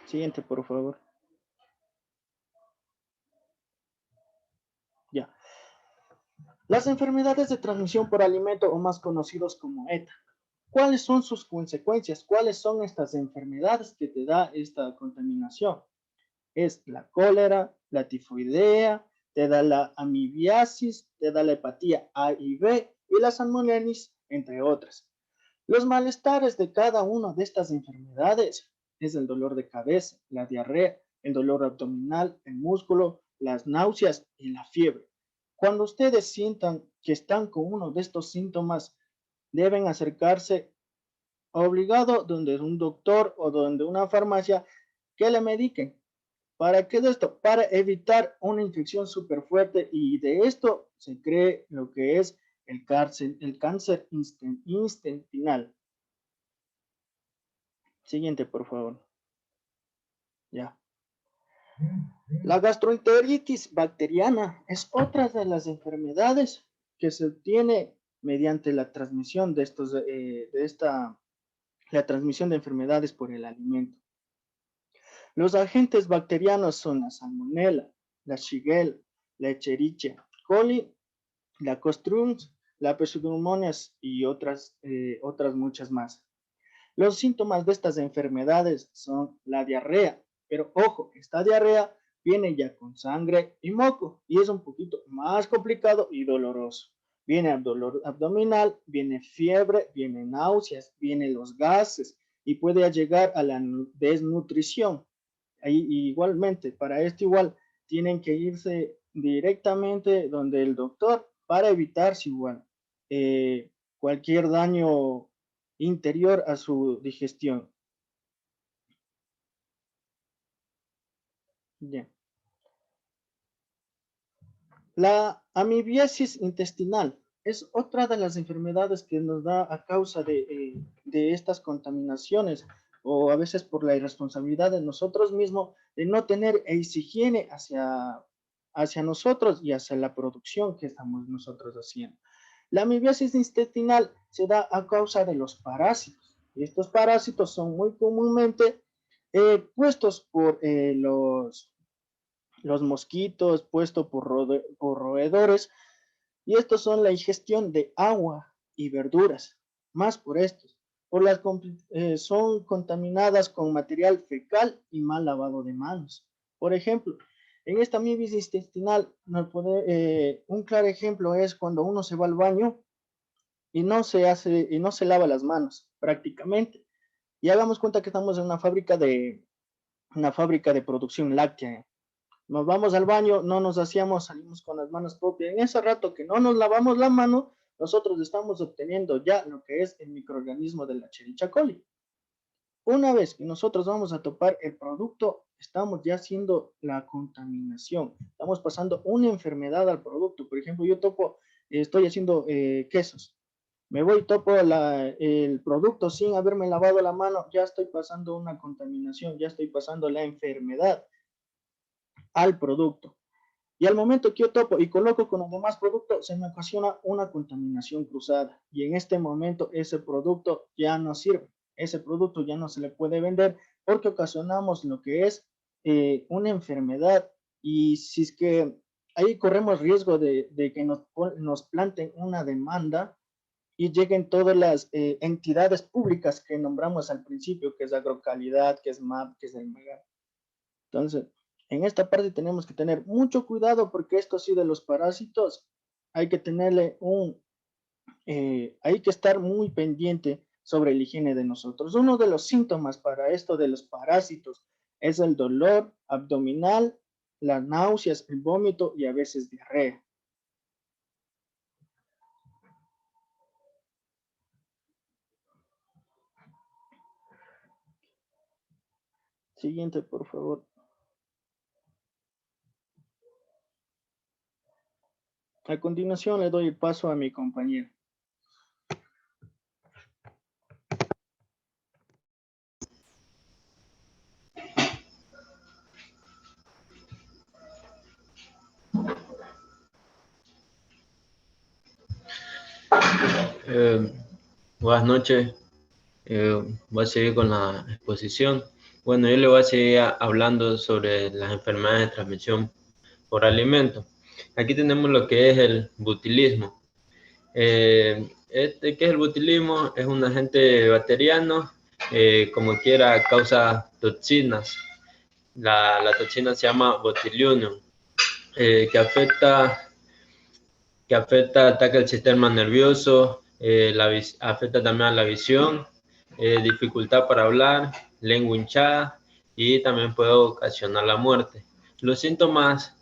Siguiente, por favor. Ya. Las enfermedades de transmisión por alimento o más conocidos como ETA. ¿Cuáles son sus consecuencias? ¿Cuáles son estas enfermedades que te da esta contaminación? Es la cólera, la tifoidea, te da la amibiasis, te da la hepatía A y B y la salmonelis, entre otras. Los malestares de cada una de estas enfermedades es el dolor de cabeza, la diarrea, el dolor abdominal, el músculo, las náuseas y la fiebre. Cuando ustedes sientan que están con uno de estos síntomas, deben acercarse obligado donde un doctor o donde una farmacia que le mediquen. ¿Para qué es esto? Para evitar una infección súper fuerte y de esto se cree lo que es el cáncer intestinal. Siguiente, por favor. Ya. La gastroenteritis bacteriana es otra de las enfermedades que se obtiene mediante la transmisión de la transmisión de enfermedades por el alimento. Los agentes bacterianos son la salmonella, la shigella, la Escherichia coli, la Clostridium, la Pseudomonas y otras muchas más. Los síntomas de estas enfermedades son la diarrea, pero ojo, esta diarrea viene ya con sangre y moco y es un poquito más complicado y doloroso. Viene dolor abdominal, viene fiebre, viene náuseas, vienen los gases y puede llegar a la desnutrición. Ahí, igualmente, para esto igual tienen que irse directamente donde el doctor para evitarse igual cualquier daño interior a su digestión. Bien. La amibiasis intestinal es otra de las enfermedades que nos da a causa de estas contaminaciones o a veces por la irresponsabilidad de nosotros mismos de no tener higiene hacia nosotros y hacia la producción que estamos nosotros haciendo. La amibiasis intestinal se da a causa de los parásitos. Y estos parásitos son muy comúnmente puestos por los mosquitos, puestos por roedores, y estos son la ingestión de agua y verduras, más por estos. Son contaminadas con material fecal y mal lavado de manos. Por ejemplo, en esta amibiasis intestinal, un claro ejemplo es cuando uno se va al baño y no se lava las manos prácticamente. Y hagamos cuenta que estamos en una fábrica de producción láctea. Nos vamos al baño, no nos hacíamos, salimos con las manos propias. En ese rato que no nos lavamos la mano, nosotros estamos obteniendo ya lo que es el microorganismo de la Escherichia coli. Una vez que nosotros vamos a topar el producto, estamos ya haciendo la contaminación. Estamos pasando una enfermedad al producto. Por ejemplo, estoy haciendo quesos. Me voy, topo el producto sin haberme lavado la mano, ya estoy pasando una contaminación, ya estoy pasando la enfermedad al producto. Y al momento que yo topo y coloco con los demás productos, se me ocasiona una contaminación cruzada. Y en este momento ese producto ya no sirve. Ese producto ya no se le puede vender porque ocasionamos lo que es una enfermedad. Y si es que ahí corremos riesgo de que nos planten una demanda y lleguen todas las entidades públicas que nombramos al principio, que es Agrocalidad, que es MAP, que es el MEGA. Entonces, en esta parte tenemos que tener mucho cuidado porque esto sí de los parásitos hay que hay que estar muy pendiente sobre la higiene de nosotros. Uno de los síntomas para esto de los parásitos es el dolor abdominal, las náuseas, el vómito y a veces diarrea. Siguiente, por favor. A continuación le doy el paso a mi compañero. Buenas noches. Voy a seguir con la exposición. Bueno, yo le voy a seguir hablando sobre las enfermedades de transmisión por alimento. Aquí tenemos lo que es el botulismo. ¿Qué es el botulismo? Es un agente bacteriano, como quiera, causa toxinas. La toxina se llama Botulinum, que ataca el sistema nervioso, afecta también a la visión, dificultad para hablar, lengua hinchada y también puede ocasionar la muerte. Los síntomas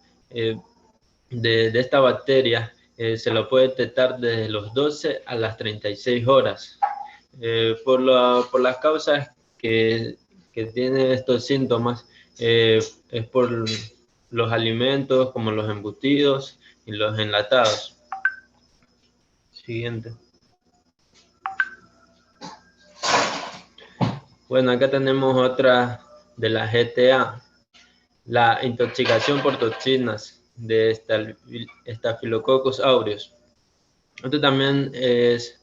de esta bacteria se lo puede detectar desde los 12 a las 36 horas. Por las causas que tienen estos síntomas, es por los alimentos como los embutidos y los enlatados. Siguiente. Bueno, acá tenemos otra de la GTA, la intoxicación por toxinas de Staphylococcus aureus. Esto también es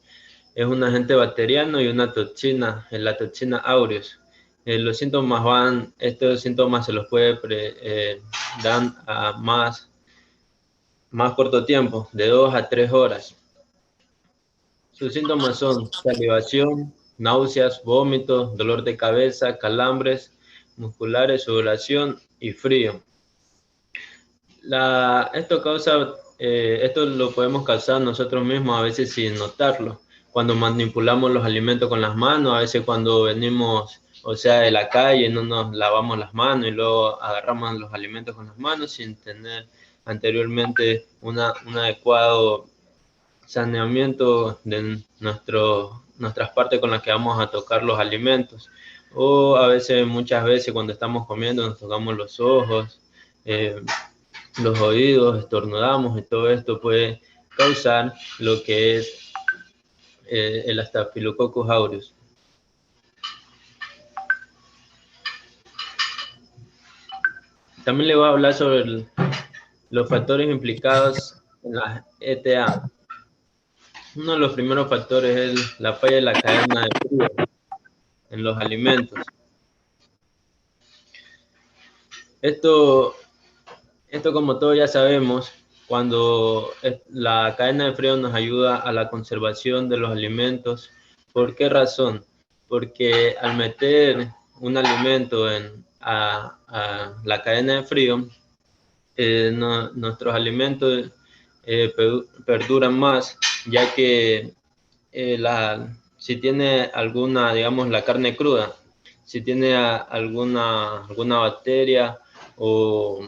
un agente bacteriano y una toxina, la toxina aureus. Estos síntomas se los puede dar a más corto tiempo, de 2 a 3 horas. Sus síntomas son salivación, náuseas, vómitos, dolor de cabeza, calambres musculares, sudoración y frío. Esto lo podemos causar nosotros mismos a veces sin notarlo. Cuando manipulamos los alimentos con las manos, a veces cuando venimos, de la calle, no nos lavamos las manos y luego agarramos los alimentos con las manos sin tener anteriormente un adecuado saneamiento de nuestras partes con las que vamos a tocar los alimentos. O muchas veces cuando estamos comiendo nos tocamos los ojos, los oídos, estornudamos y todo esto puede causar lo que es el Staphylococcus aureus. También le voy a hablar sobre los factores implicados en la ETA. Uno de los primeros factores es la falla de la cadena de frío en los alimentos. Esto como todos ya sabemos, cuando la cadena de frío nos ayuda a la conservación de los alimentos. ¿Por qué razón? Porque al meter un alimento a la cadena de frío, nuestros alimentos perduran más, ya que si tiene alguna, digamos, la carne cruda, si tiene alguna bacteria o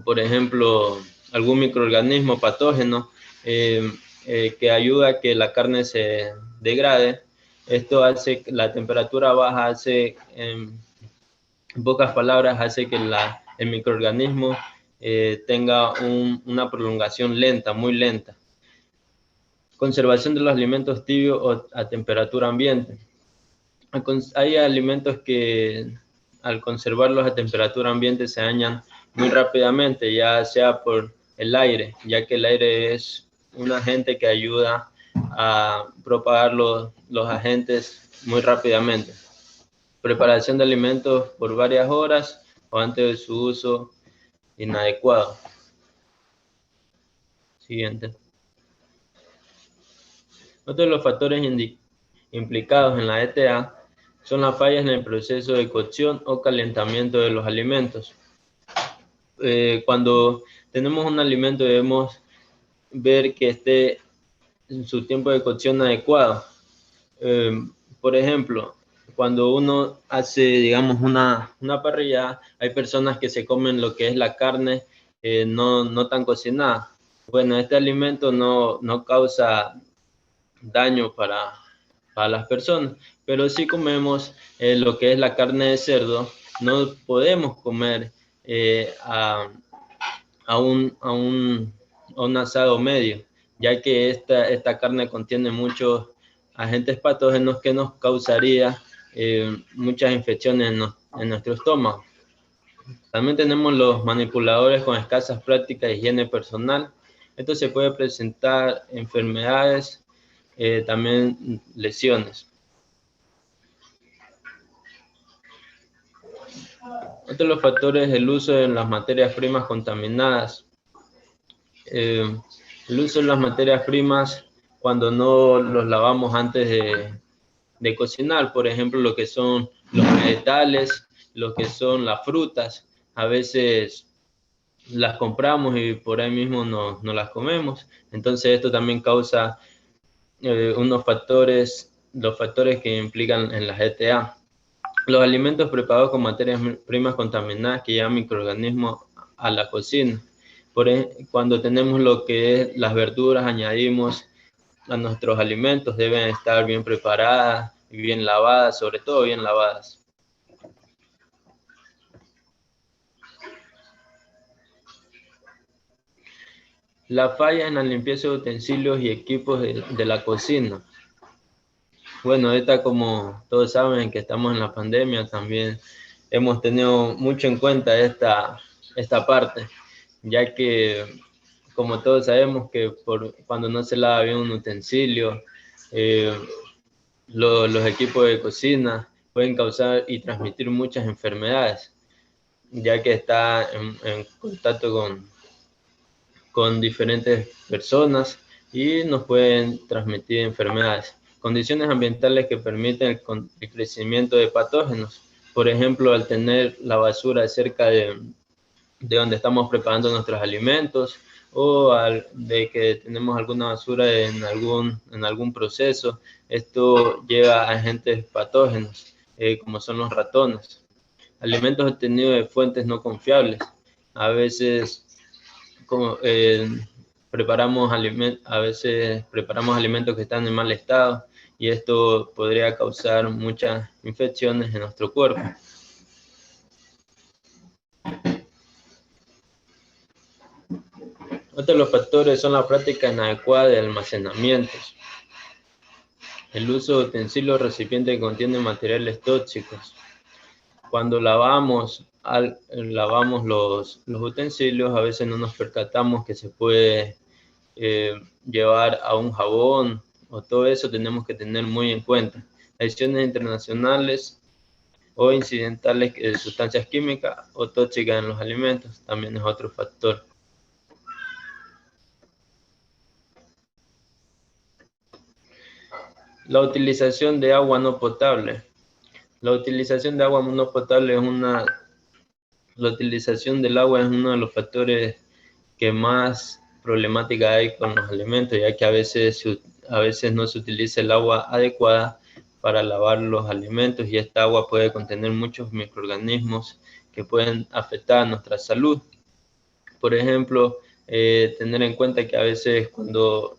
por ejemplo algún microorganismo patógeno que ayuda a que la carne se degrade, esto hace que la temperatura baja, en pocas palabras, hace que el microorganismo tenga una prolongación lenta, muy lenta. Conservación de los alimentos tibios a temperatura ambiente. Hay alimentos que al conservarlos a temperatura ambiente se dañan muy rápidamente, ya sea por el aire, ya que el aire es un agente que ayuda a propagar los agentes muy rápidamente. Preparación de alimentos por varias horas o antes de su uso inadecuado. Siguiente. Otro de los factores implicados en la ETA son las fallas en el proceso de cocción o calentamiento de los alimentos. Cuando tenemos un alimento debemos ver que esté en su tiempo de cocción adecuado. Por ejemplo, cuando uno hace, digamos, una parrilla, hay personas que se comen lo que es la carne no tan cocinada. Bueno, este alimento no causa daño para las personas, pero si comemos lo que es la carne de cerdo, no podemos comer a un o un asado medio, ya que esta carne contiene muchos agentes patógenos que nos causaría muchas infecciones en nuestro estómago. También tenemos los manipuladores con escasas prácticas de higiene personal. Esto se puede presentar enfermedades, también lesiones. Otro de los factores es el uso de las materias primas contaminadas. El uso de las materias primas cuando no los lavamos antes de cocinar, por ejemplo, lo que son los vegetales, lo que son las frutas, a veces las compramos y por ahí mismo no las comemos. Entonces esto también causa los factores que implican en las ETA. Los alimentos preparados con materias primas contaminadas que llevan microorganismos a la cocina. Cuando tenemos lo que es las verduras, añadimos a nuestros alimentos, deben estar bien preparadas y bien lavadas, sobre todo bien lavadas. La falla en la limpieza de utensilios y equipos de la cocina. Bueno, ahorita como todos saben que estamos en la pandemia, también hemos tenido mucho en cuenta esta parte, ya que como todos sabemos que cuando no se lava bien un utensilio, los equipos de cocina pueden causar y transmitir muchas enfermedades, ya que está en contacto con diferentes personas y nos pueden transmitir enfermedades. Condiciones ambientales que permiten el crecimiento de patógenos. Por ejemplo, al tener la basura cerca de donde estamos preparando nuestros alimentos o de que tenemos alguna basura en algún proceso, esto lleva a agentes patógenos, como son los ratones. Alimentos obtenidos de fuentes no confiables. A veces preparamos alimentos que están en mal estado y esto podría causar muchas infecciones en nuestro cuerpo. Otro de los factores son la práctica inadecuada de almacenamientos. El uso de utensilios o recipientes que contienen materiales tóxicos. Cuando lavamos los utensilios, a veces no nos percatamos que se puede llevar a un jabón o todo eso tenemos que tener muy en cuenta. Acciones internacionales o incidentales de sustancias químicas o tóxicas en los alimentos también es otro factor. La utilización de agua no potable. La utilización de agua no potable la utilización del agua es uno de los factores que más problemática hay con los alimentos, ya que a veces no se utiliza el agua adecuada para lavar los alimentos y esta agua puede contener muchos microorganismos que pueden afectar a nuestra salud. Por ejemplo, tener en cuenta que a veces cuando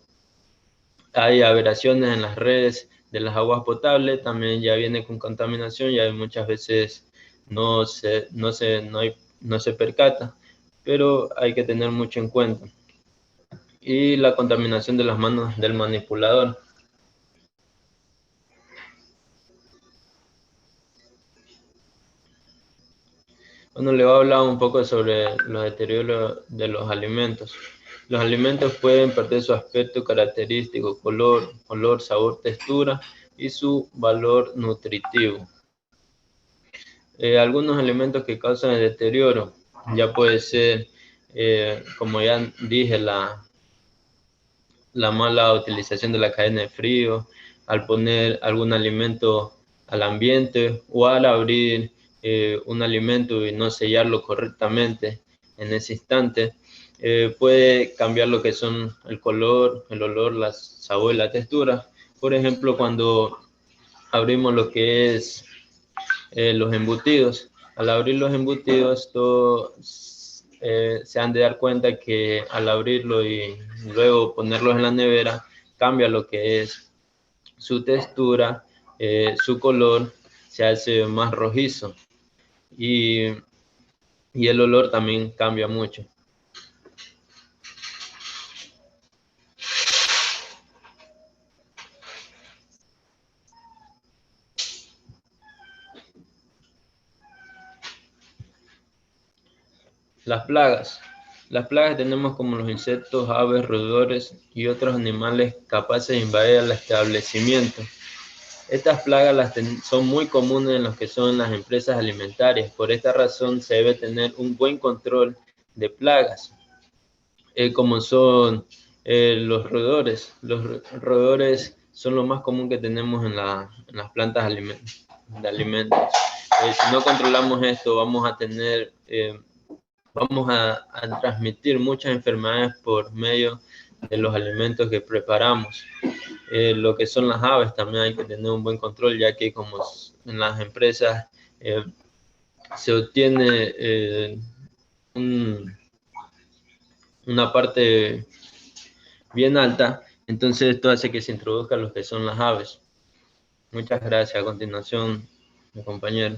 hay aberraciones en las redes de las aguas potables, también ya viene con contaminación y muchas veces no se percata, pero hay que tener mucho en cuenta. Y la contaminación de las manos del manipulador. Bueno, le voy a hablar un poco sobre los deterioros de los alimentos. Los alimentos pueden perder su aspecto característico, color, olor, sabor, textura y su valor nutritivo. Algunos alimentos que causan el deterioro, ya puede ser, como ya dije, la mala utilización de la cadena de frío, al poner algún alimento al ambiente o al abrir un alimento y no sellarlo correctamente en ese instante, puede cambiar lo que son el color, el olor, la sabor y la textura. Por ejemplo, cuando abrimos lo que es los embutidos, al abrir los embutidos, se han de dar cuenta que al abrirlo y luego ponerlos en la nevera, cambia lo que es su textura, su color, se hace más rojizo y el olor también cambia mucho. Las plagas. Las plagas tenemos como los insectos, aves, roedores y otros animales capaces de invadir el establecimiento. Estas plagas son muy comunes en los que son las empresas alimentarias. Por esta razón se debe tener un buen control de plagas, como son los roedores. Los roedores son lo más común que tenemos en las plantas de alimentos. Si no controlamos esto, vamos a transmitir muchas enfermedades por medio de los alimentos que preparamos. Lo que son las aves también hay que tener un buen control, ya que como en las empresas se obtiene una parte bien alta, entonces esto hace que se introduzcan lo que son las aves. Muchas gracias. A continuación, mi compañero.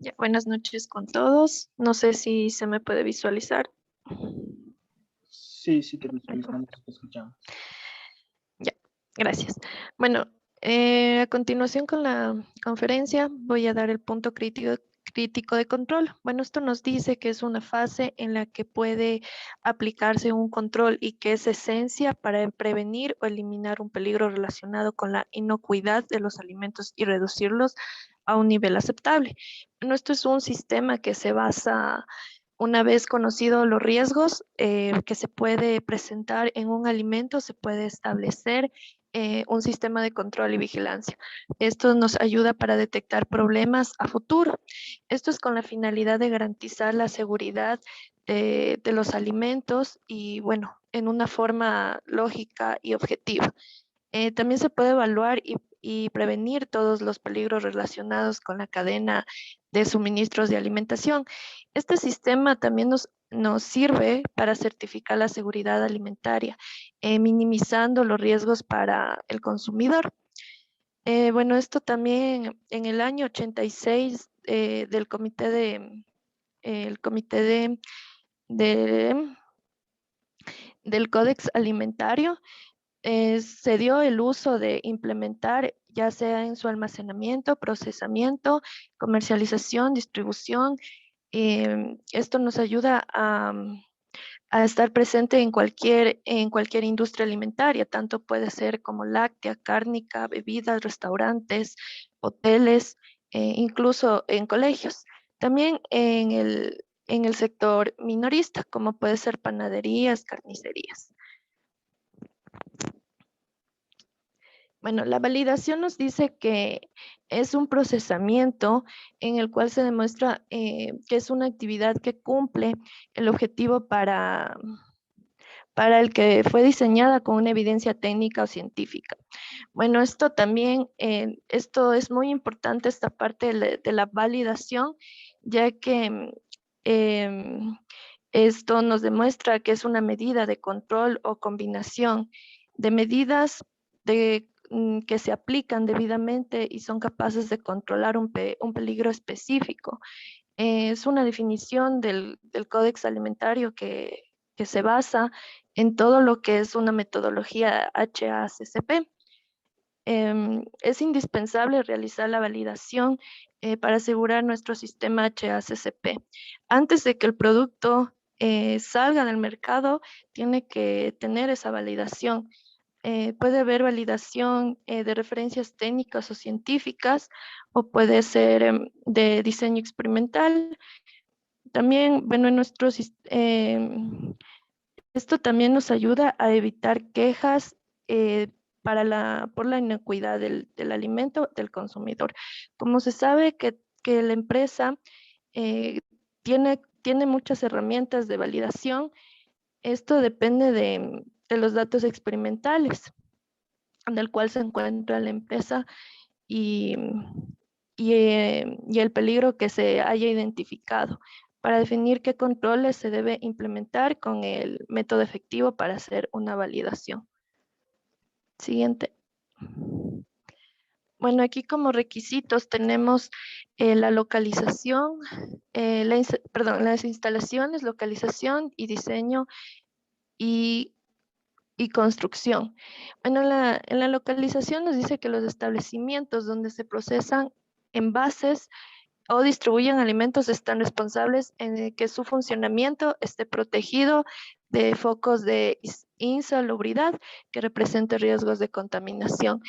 Ya, buenas noches con todos. No sé si se me puede visualizar. Sí, sí te visualizamos, te escuchamos. Ya, gracias. Bueno, a continuación con la conferencia voy a dar el punto crítico de control. Bueno, esto nos dice que es una fase en la que puede aplicarse un control y que es esencia para prevenir o eliminar un peligro relacionado con la inocuidad de los alimentos y reducirlos a un nivel aceptable. Bueno, esto es un sistema que se basa, una vez conocidos los riesgos que se puede presentar en un alimento, se puede establecer un sistema de control y vigilancia. Esto nos ayuda para detectar problemas a futuro. Esto es con la finalidad de garantizar la seguridad de los alimentos y, bueno, en una forma lógica y objetiva. También se puede evaluar y prevenir todos los peligros relacionados con la cadena de suministros de alimentación. Este sistema también nos sirve para certificar la seguridad alimentaria, minimizando los riesgos para el consumidor. Bueno, esto también en el año 86 del el comité del Códex Alimentario, se dio el uso de implementar, ya sea en su almacenamiento, procesamiento, comercialización, distribución. Esto nos ayuda a estar presente en cualquier industria alimentaria, tanto puede ser como láctea, cárnica, bebidas, restaurantes, hoteles, incluso en colegios. También en el sector minorista, como puede ser panaderías, carnicerías. Bueno, la validación nos dice que es un procesamiento en el cual se demuestra que es una actividad que cumple el objetivo para el que fue diseñada con una evidencia técnica o científica. Bueno, esto también, esto es muy importante, esta parte de la validación, ya que esto nos demuestra que es una medida de control o combinación de medidas que se aplican debidamente y son capaces de controlar un peligro específico. Es una definición del Códex Alimentario que se basa en todo lo que es una metodología HACCP. Es indispensable realizar la validación para asegurar nuestro sistema HACCP. Antes de que el producto salga del mercado, tiene que tener esa validación. Puede haber validación de referencias técnicas o científicas, o puede ser de diseño experimental. También, bueno, esto también nos ayuda a evitar quejas por la inocuidad del alimento del consumidor. Como se sabe que la empresa tiene muchas herramientas de validación, esto depende de los datos experimentales del cual se encuentra la empresa y el peligro que se haya identificado, para definir qué controles se debe implementar con el método efectivo para hacer una validación. Siguiente. Bueno, aquí como requisitos tenemos la localización, las instalaciones, localización y diseño y y construcción. Bueno, en la localización nos dice que los establecimientos donde se procesan envases o distribuyen alimentos están responsables en que su funcionamiento esté protegido de focos de insalubridad que representen riesgos de contaminación.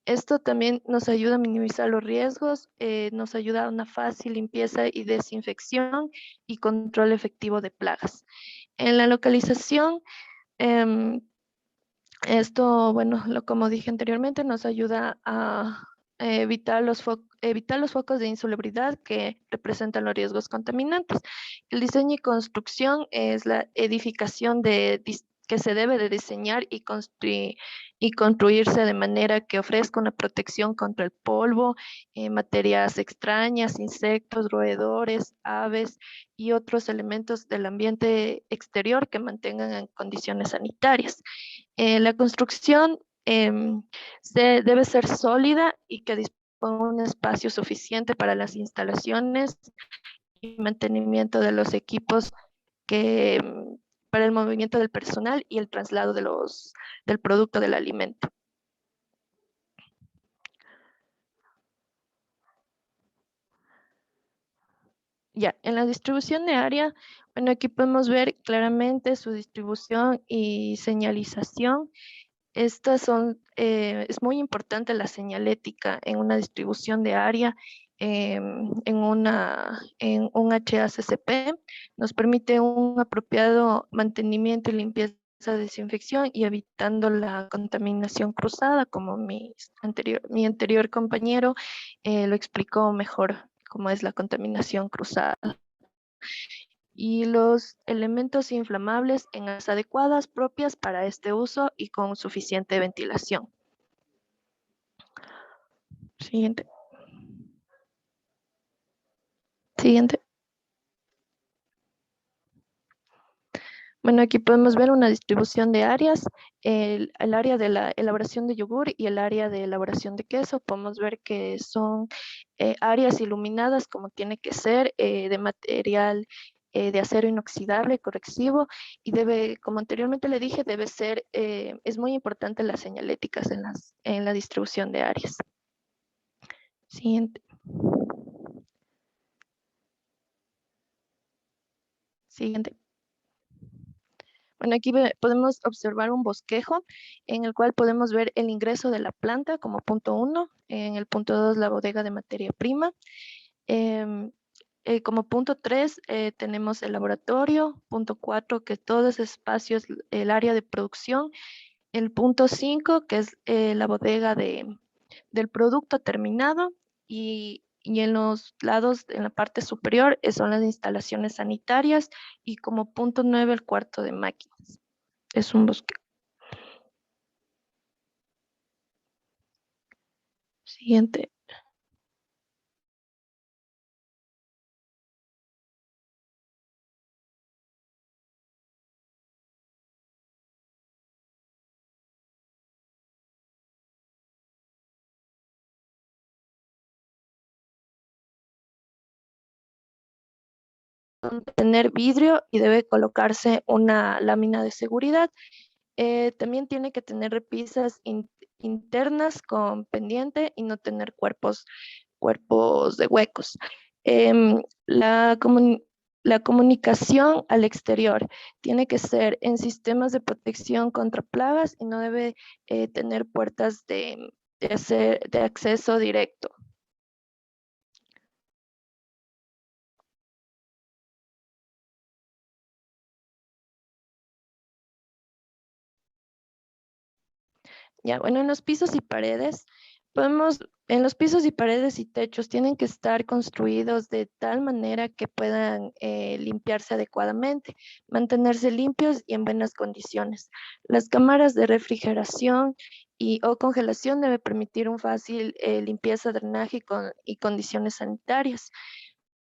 Esto también nos ayuda a minimizar los riesgos, nos ayuda a una fácil limpieza y desinfección y control efectivo de plagas. En la localización, em, esto, bueno, como dije anteriormente, nos ayuda a evitar los focos de insalubridad que representan los riesgos contaminantes. El diseño y construcción es la edificación que se debe de diseñar y construirse de manera que ofrezca una protección contra el polvo, materias extrañas, insectos, roedores, aves y otros elementos del ambiente exterior que mantengan en condiciones sanitarias. La construcción debe ser sólida y que disponga de un espacio suficiente para las instalaciones y mantenimiento de los equipos para el movimiento del personal y el traslado del producto del alimento. Ya, en la distribución de área, bueno, aquí podemos ver claramente su distribución y señalización. Es muy importante la señalética en una distribución de área, en un HACCP. Nos permite un apropiado mantenimiento y limpieza, desinfección y evitando la contaminación cruzada, como mi anterior compañero lo explicó mejor, cómo es la contaminación cruzada. Y los elementos inflamables en áreas adecuadas propias para este uso y con suficiente ventilación. Siguiente. Siguiente. Bueno, aquí podemos ver una distribución de áreas, el área de la elaboración de yogur y el área de elaboración de queso. Podemos ver que son áreas iluminadas como tiene que ser, de material de acero inoxidable, correctivo, y debe, como anteriormente le dije, debe ser, es muy importante las señaléticas en la distribución de áreas. Siguiente. Siguiente. Bueno, aquí podemos observar un bosquejo en el cual podemos ver el ingreso de la planta como punto 1, en el punto 2 la bodega de materia prima. Como punto 3 tenemos el laboratorio, punto 4 que todo ese espacio es el área de producción, el punto 5 que es la bodega del producto terminado y en los lados, en la parte superior, son las instalaciones sanitarias y como punto 9 el cuarto de máquinas. Es un bosque. Siguiente. Tener vidrio y debe colocarse una lámina de seguridad. También tiene que tener repisas internas con pendiente y no tener cuerpos de huecos. La comunicación al exterior tiene que ser en sistemas de protección contra plagas y no debe tener puertas de acceso directo. Ya, bueno, en los pisos y paredes, en los pisos y paredes y techos tienen que estar construidos de tal manera que puedan limpiarse adecuadamente, mantenerse limpios y en buenas condiciones. Las cámaras de refrigeración o congelación deben permitir un fácil limpieza, drenaje y condiciones sanitarias.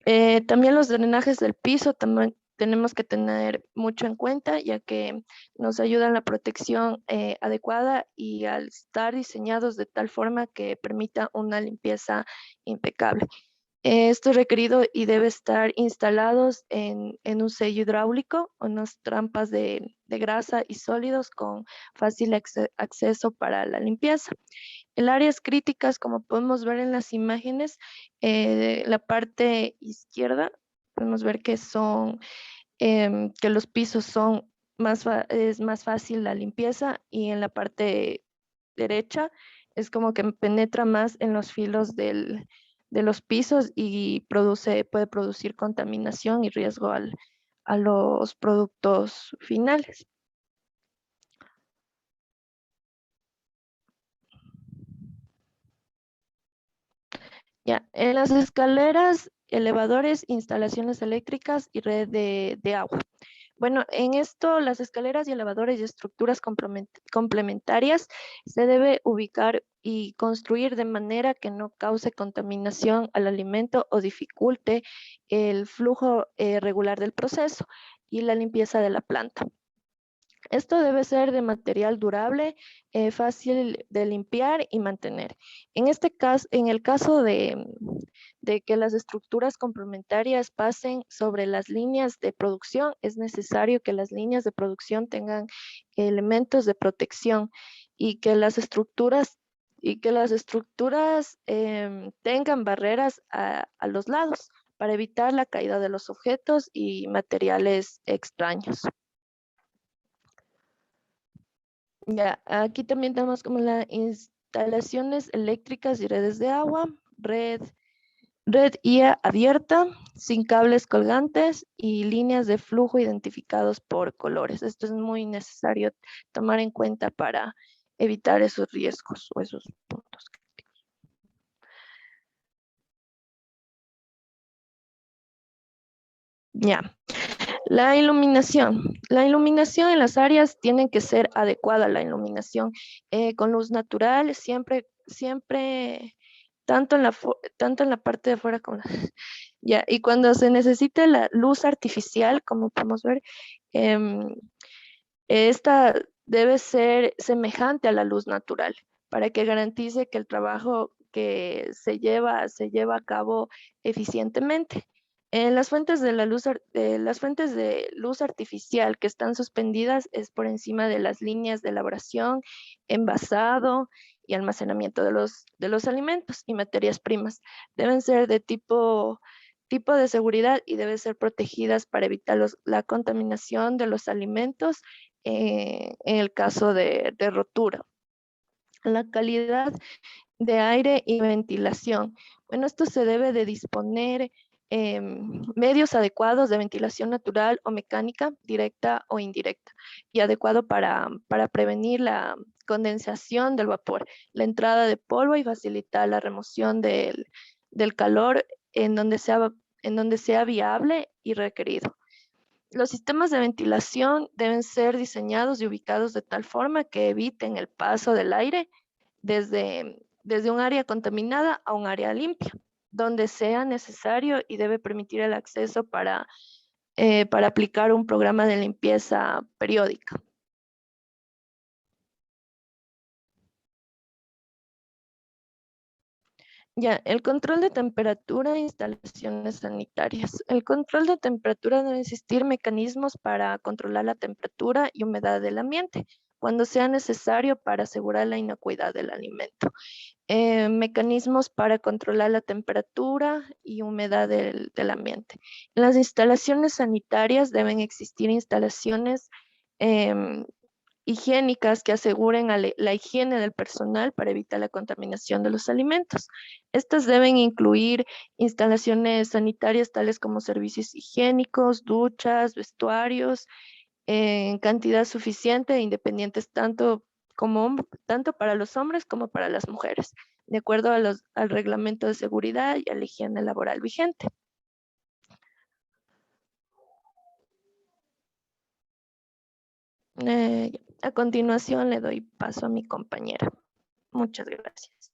También los drenajes del piso también tenemos que tener mucho en cuenta, ya que nos ayudan la protección adecuada y al estar diseñados de tal forma que permita una limpieza impecable. Esto es requerido y debe estar instalados en un sello hidráulico, unas trampas de grasa y sólidos con fácil acceso para la limpieza. En áreas críticas, como podemos ver en las imágenes, la parte izquierda, podemos ver que que los pisos son es más fácil la limpieza, y en la parte derecha es como que penetra más en los filos de los pisos y puede producir contaminación y riesgo a los productos finales. Ya, en las escaleras, elevadores, instalaciones eléctricas y red de agua. Bueno, en esto, las escaleras y elevadores y estructuras complementarias se debe ubicar y construir de manera que no cause contaminación al alimento o dificulte el flujo regular del proceso y la limpieza de la planta. Esto debe ser de material durable, fácil de limpiar y mantener. En este caso, en el caso de que las estructuras complementarias pasen sobre las líneas de producción, es necesario que las líneas de producción tengan elementos de protección y que las estructuras tengan barreras a los lados para evitar la caída de los objetos y materiales extraños. Ya, aquí también tenemos como las instalaciones eléctricas y redes de agua, red IA abierta, sin cables colgantes y líneas de flujo identificados por colores. Esto es muy necesario tomar en cuenta para evitar esos riesgos o esos puntos. Ya. La iluminación. La iluminación en las áreas tiene que ser adecuada, la iluminación con luz natural, siempre, tanto en la parte de afuera como ya. Y cuando se necesite la luz artificial, como podemos ver, em, esta debe ser semejante a la luz natural para que garantice que el trabajo que se lleva a cabo eficientemente. En las fuentes de las fuentes de luz artificial que están suspendidas es por encima de las líneas de elaboración, envasado y almacenamiento de los alimentos y materias primas. Deben ser de tipo de seguridad y deben ser protegidas para evitar la contaminación de los alimentos en el caso de rotura. La calidad de aire y ventilación. Bueno, esto se debe de disponer medios adecuados de ventilación natural o mecánica, directa o indirecta, y adecuado para prevenir la condensación del vapor, la entrada de polvo y facilitar la remoción del calor en donde sea viable y requerido. Los sistemas de ventilación deben ser diseñados y ubicados de tal forma que eviten el paso del aire desde un área contaminada a un área limpia, donde sea necesario, y debe permitir el acceso para aplicar un programa de limpieza periódica. Ya, el control de temperatura e instalaciones sanitarias. El control de temperatura debe existir mecanismos para controlar la temperatura y humedad del ambiente cuando sea necesario para asegurar la inocuidad del alimento. Mecanismos para controlar la temperatura y humedad del ambiente. En las instalaciones sanitarias deben existir instalaciones em, higiénicas que aseguren la higiene del personal para evitar la contaminación de los alimentos. Estas deben incluir instalaciones sanitarias tales como servicios higiénicos, duchas, vestuarios, en cantidad suficiente e independientes tanto para los hombres como para las mujeres, de acuerdo al reglamento de seguridad y a la higiene laboral vigente. A continuación le doy paso a mi compañera. Muchas gracias.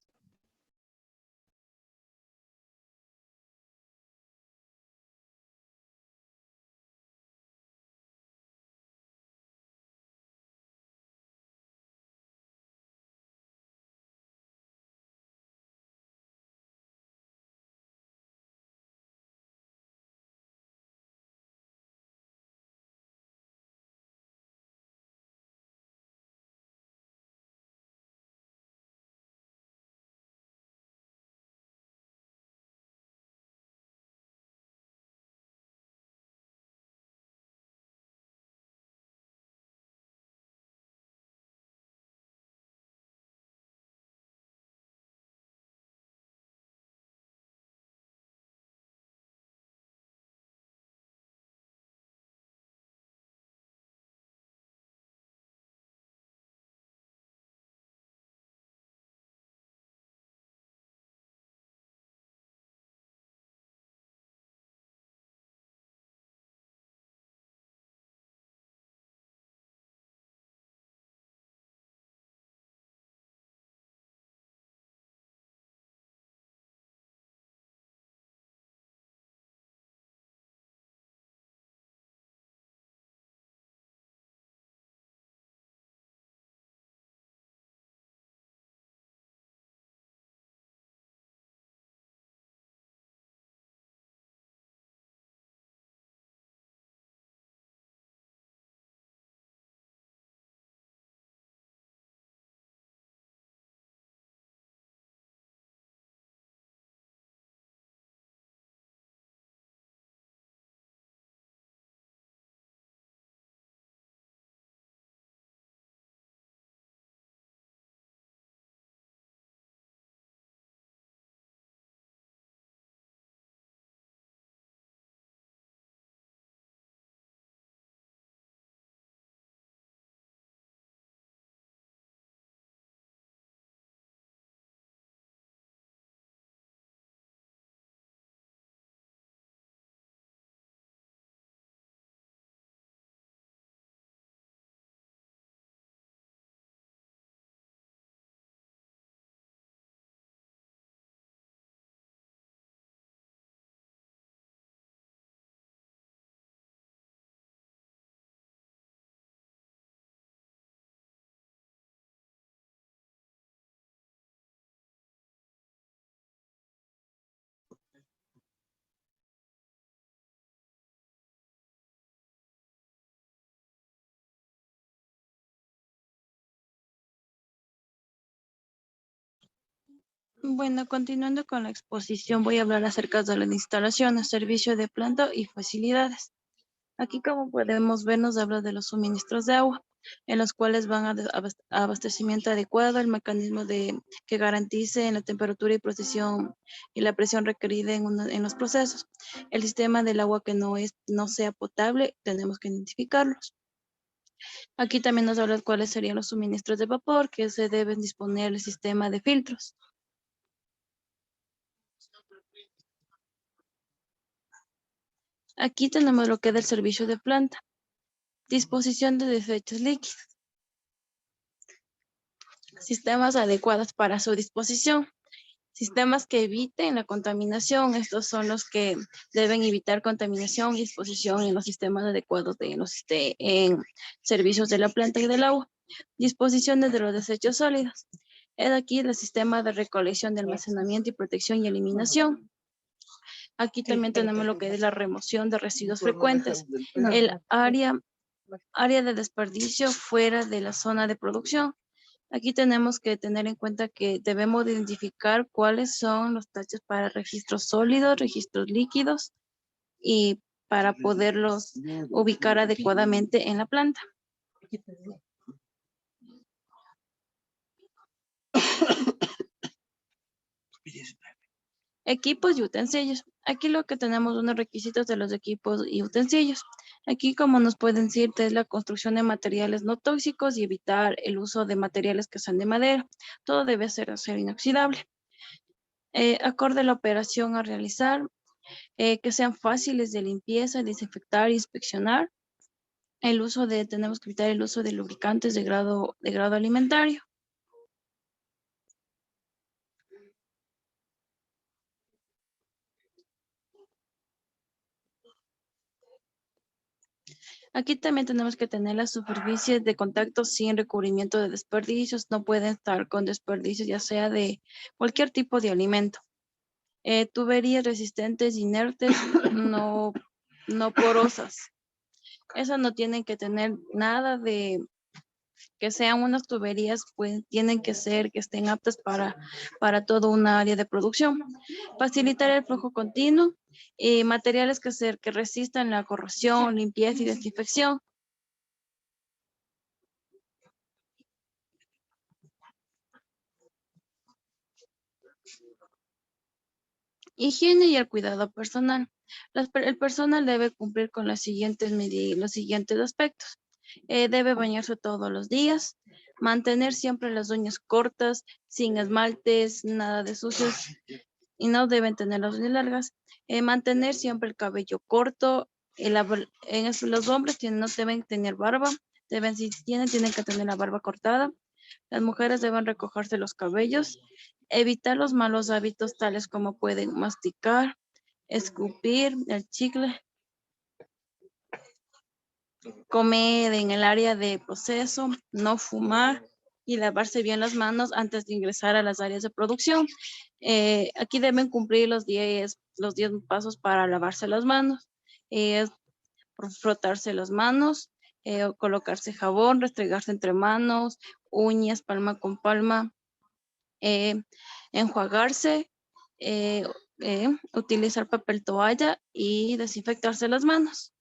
Bueno, continuando con la exposición, voy a hablar acerca de las instalaciones, servicio de planta y facilidades. Aquí, como podemos ver, nos habla de los suministros de agua, en los cuales van a abastecimiento adecuado, el mecanismo que garantice la temperatura y precisión y la presión requerida en los procesos. El sistema del agua que no sea potable, tenemos que identificarlos. Aquí también nos habla cuáles serían los suministros de vapor, que se deben disponer el sistema de filtros. Aquí tenemos lo que es el servicio de planta. Disposición de desechos líquidos. Sistemas adecuados para su disposición. Sistemas que eviten la contaminación. Estos son los que deben evitar contaminación y disposición en los sistemas adecuados en servicios de la planta y del agua. Disposiciones de los desechos sólidos. Es aquí el sistema de recolección, de almacenamiento y protección y eliminación. Aquí también tenemos lo que es la remoción de residuos frecuentes. El área de desperdicio fuera de la zona de producción. Aquí tenemos que tener en cuenta que debemos identificar cuáles son los tachos para registros sólidos, registros líquidos y para poderlos ubicar adecuadamente en la planta. Equipos y utensilios. Aquí lo que tenemos son los requisitos de los equipos y utensilios. Aquí, como nos pueden decir, es la construcción de materiales no tóxicos y evitar el uso de materiales que sean de madera. Todo debe ser acero inoxidable. Acorde a la operación a realizar, que sean fáciles de limpieza, desinfectar, inspeccionar. Tenemos que evitar el uso de lubricantes de grado alimentario. Aquí también tenemos que tener las superficies de contacto sin recubrimiento de desperdicios. No pueden estar con desperdicios, ya sea de cualquier tipo de alimento. Tuberías resistentes, inertes, no porosas. Esas no tienen que tener nada de que sean unas tuberías, pues tienen que ser que estén aptas para todo un área de producción. Facilitar el flujo continuo y materiales que resistan la corrosión, limpieza y desinfección. Higiene y el cuidado personal. El personal debe cumplir con los siguientes aspectos. Debe bañarse todos los días, mantener siempre las uñas cortas, sin esmaltes, nada de sucios, y no deben tener las uñas largas. Mantener siempre el cabello corto. Los hombres no deben tener barba, si tienen que tener la barba cortada. Las mujeres deben recogerse los cabellos, evitar los malos hábitos tales como pueden masticar, escupir el chicle, comer en el área de proceso, no fumar y lavarse bien las manos antes de ingresar a las áreas de producción. Aquí deben cumplir los 10 pasos para lavarse las manos. Frotarse las manos, colocarse jabón, restregarse entre manos, uñas, palma con palma, enjuagarse, utilizar papel toalla y desinfectarse las manos.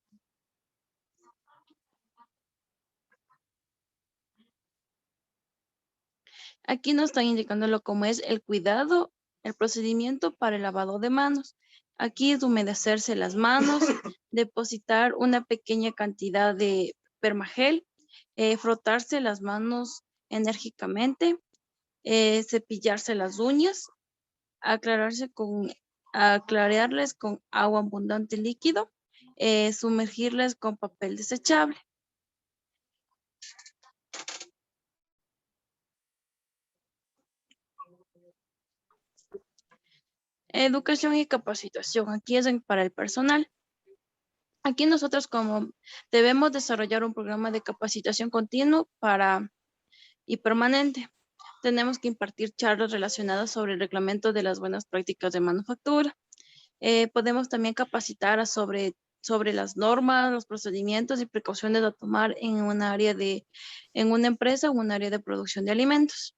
Aquí nos están indicando cómo es el cuidado, el procedimiento para el lavado de manos. Aquí es humedecerse las manos, depositar una pequeña cantidad de permagel, frotarse las manos enérgicamente, cepillarse las uñas, aclararles con agua abundante líquido, sumergirles con papel desechable. Educación y capacitación. Aquí es para el personal. Aquí nosotros debemos desarrollar un programa de capacitación continuo y permanente. Tenemos que impartir charlas relacionadas sobre el reglamento de las buenas prácticas de manufactura. Podemos también capacitar sobre las normas, los procedimientos y precauciones a tomar en una empresa o un área de producción de alimentos.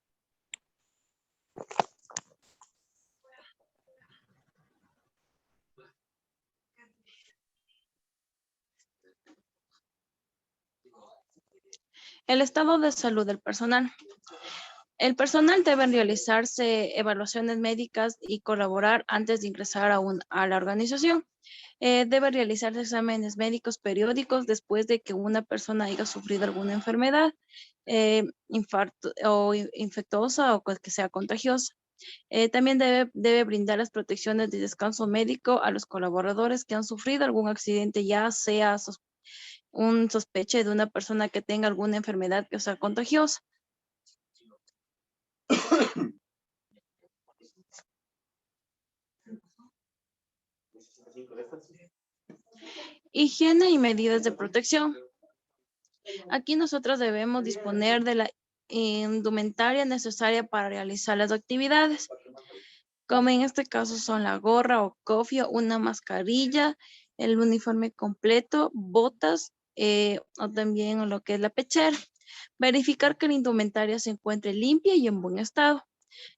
El estado de salud del personal. El personal debe realizarse evaluaciones médicas y colaborar antes de ingresar a la organización. Debe realizarse exámenes médicos periódicos después de que una persona haya sufrido alguna enfermedad, infarto o infectosa o que sea contagiosa. También debe brindar las protecciones de descanso médico a los colaboradores que han sufrido algún accidente, ya sea un sospeche de una persona que tenga alguna enfermedad que sea contagiosa. Higiene y medidas de protección. Aquí nosotros debemos disponer de la indumentaria necesaria para realizar las actividades, como en este caso son la gorra o cofia, una mascarilla, el uniforme completo, botas o también lo que es la pechera. Verificar que la indumentaria se encuentre limpia y en buen estado.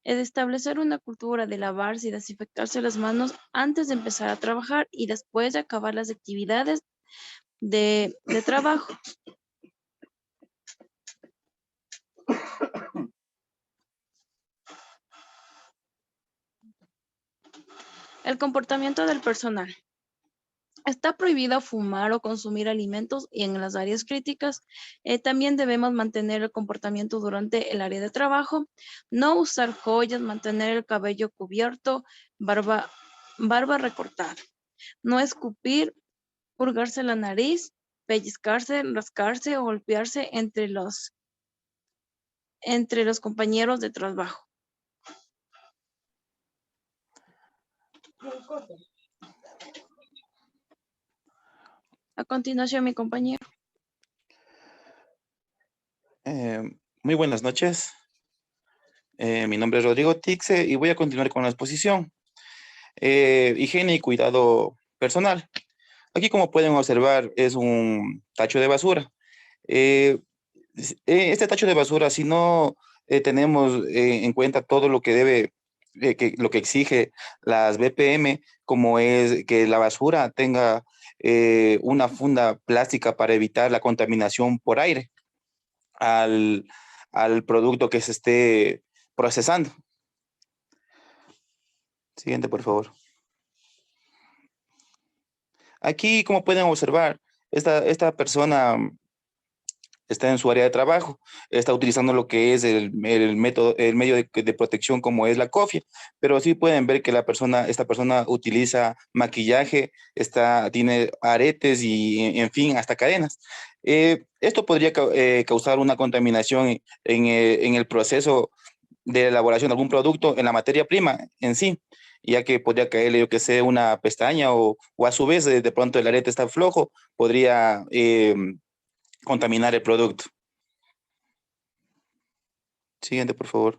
Es establecer una cultura de lavarse y desinfectarse las manos antes de empezar a trabajar y después de acabar las actividades de trabajo. El comportamiento del personal. Está prohibido fumar o consumir alimentos y en las áreas críticas. También debemos mantener el comportamiento durante el área de trabajo. No usar joyas, mantener el cabello cubierto, barba recortada. No escupir, purgarse la nariz, pellizcarse, rascarse o golpearse entre los compañeros de trabajo. A continuación, mi compañero. Muy buenas noches. Mi nombre es Rodrigo Tixe y voy a continuar con la exposición. Higiene y cuidado personal. Aquí, como pueden observar, es un tacho de basura. Este tacho de basura, si no tenemos en cuenta todo lo que debe, lo que exige las BPM, como es que la basura tenga una funda plástica para evitar la contaminación por aire al producto que se esté procesando. Siguiente, por favor. Aquí, como pueden observar, esta persona está en su área de trabajo, está utilizando lo que es el medio de protección como es la cofia, pero sí pueden ver que esta persona utiliza maquillaje, tiene aretes y en fin, hasta cadenas. Esto podría causar una contaminación en el proceso de elaboración de algún producto en la materia prima en sí, ya que podría caerle, yo que sé, una pestaña o a su vez de pronto el arete está flojo, podría contaminar el producto. Siguiente, por favor.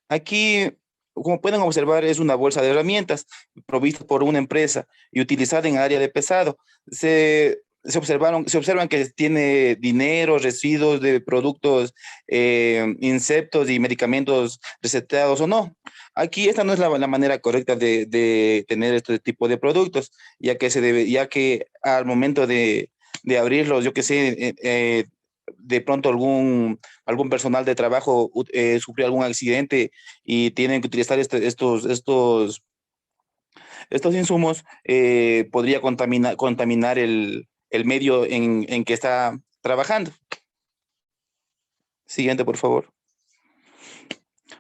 Aquí, como pueden observar, es una bolsa de herramientas provista por una empresa y utilizada en área de pesado. Se observan que tiene dinero, residuos de productos, insectos y medicamentos recetados o no. Aquí esta no es la manera correcta de tener este tipo de productos, ya que al momento de abrirlos, yo que sé, de pronto algún personal de trabajo sufrió algún accidente y tienen que utilizar estos insumos, podría contaminar el medio en que está trabajando. Siguiente, por favor.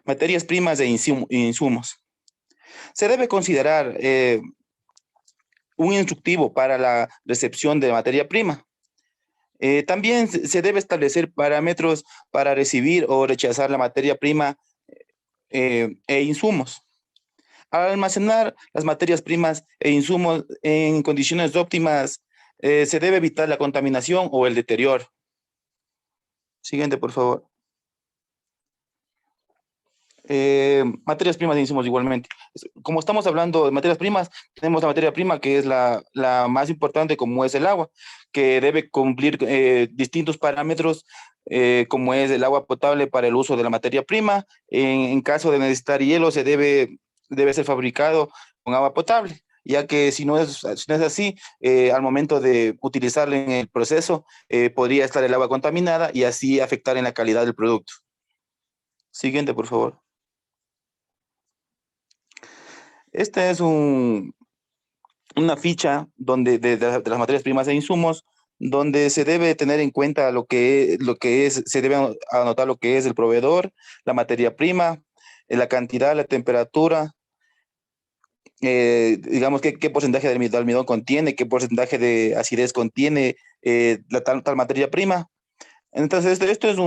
Materias primas e insumos. Se debe considerar un instructivo para la recepción de materia prima. También se debe establecer parámetros para recibir o rechazar la materia prima e insumos. Al almacenar las materias primas e insumos en condiciones óptimas, se debe evitar la contaminación o el deterioro. Siguiente, por favor. Materias primas e insumos igualmente. Como estamos hablando de materias primas, tenemos la materia prima que es la más importante, como es el agua, que debe cumplir distintos parámetros, como es el agua potable para el uso de la materia prima. En caso de necesitar hielo, debe ser fabricado con agua potable. ya que si no es así, al momento de utilizarlo en el proceso, podría estar el agua contaminada y así afectar en la calidad del producto. Siguiente, por favor. Esta es una ficha de las materias primas e insumos, donde se debe tener en cuenta se debe anotar lo que es el proveedor, la materia prima, la cantidad, la temperatura, digamos qué porcentaje de almidón contiene, qué porcentaje de acidez contiene la tal materia prima. Entonces, esto es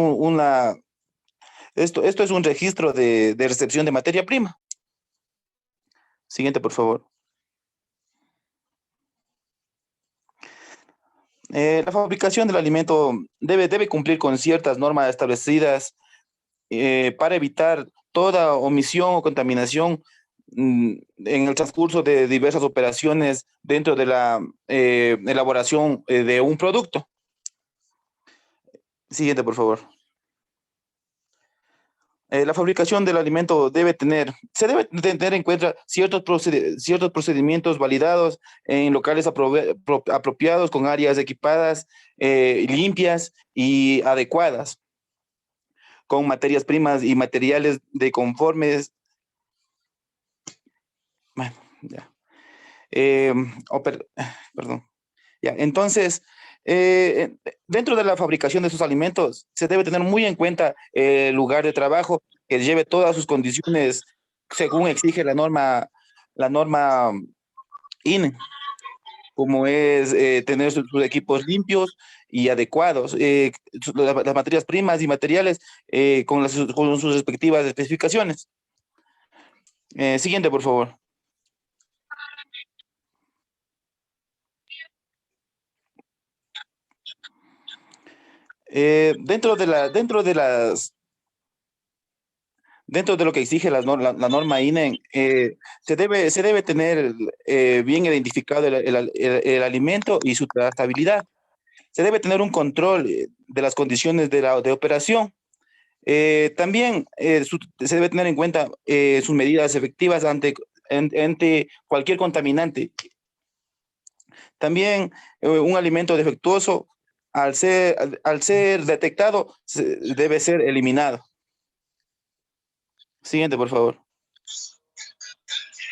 un registro de recepción de materia prima. Siguiente, por favor. La fabricación del alimento debe cumplir con ciertas normas establecidas para evitar toda omisión o contaminación en el transcurso de diversas operaciones dentro de la elaboración de un producto. Siguiente, por favor. La fabricación del alimento se debe tener en cuenta ciertos procedimientos validados en locales apropiados, con áreas equipadas, limpias y adecuadas, con materias primas y materiales de conformes. Bueno, ya. Perdón. Ya, entonces, dentro de la fabricación de sus alimentos, se debe tener muy en cuenta el lugar de trabajo que lleve todas sus condiciones según exige la norma INE, como es tener sus equipos limpios y adecuados, las materias primas y materiales con sus respectivas especificaciones. Siguiente, por favor. Dentro de lo que exige la norma INE, se debe tener bien identificado el alimento y su trazabilidad. Se debe tener un control de las condiciones de operación. También se debe tener en cuenta sus medidas efectivas ante cualquier contaminante. También un alimento defectuoso, al ser detectado, debe ser eliminado. Siguiente, por favor.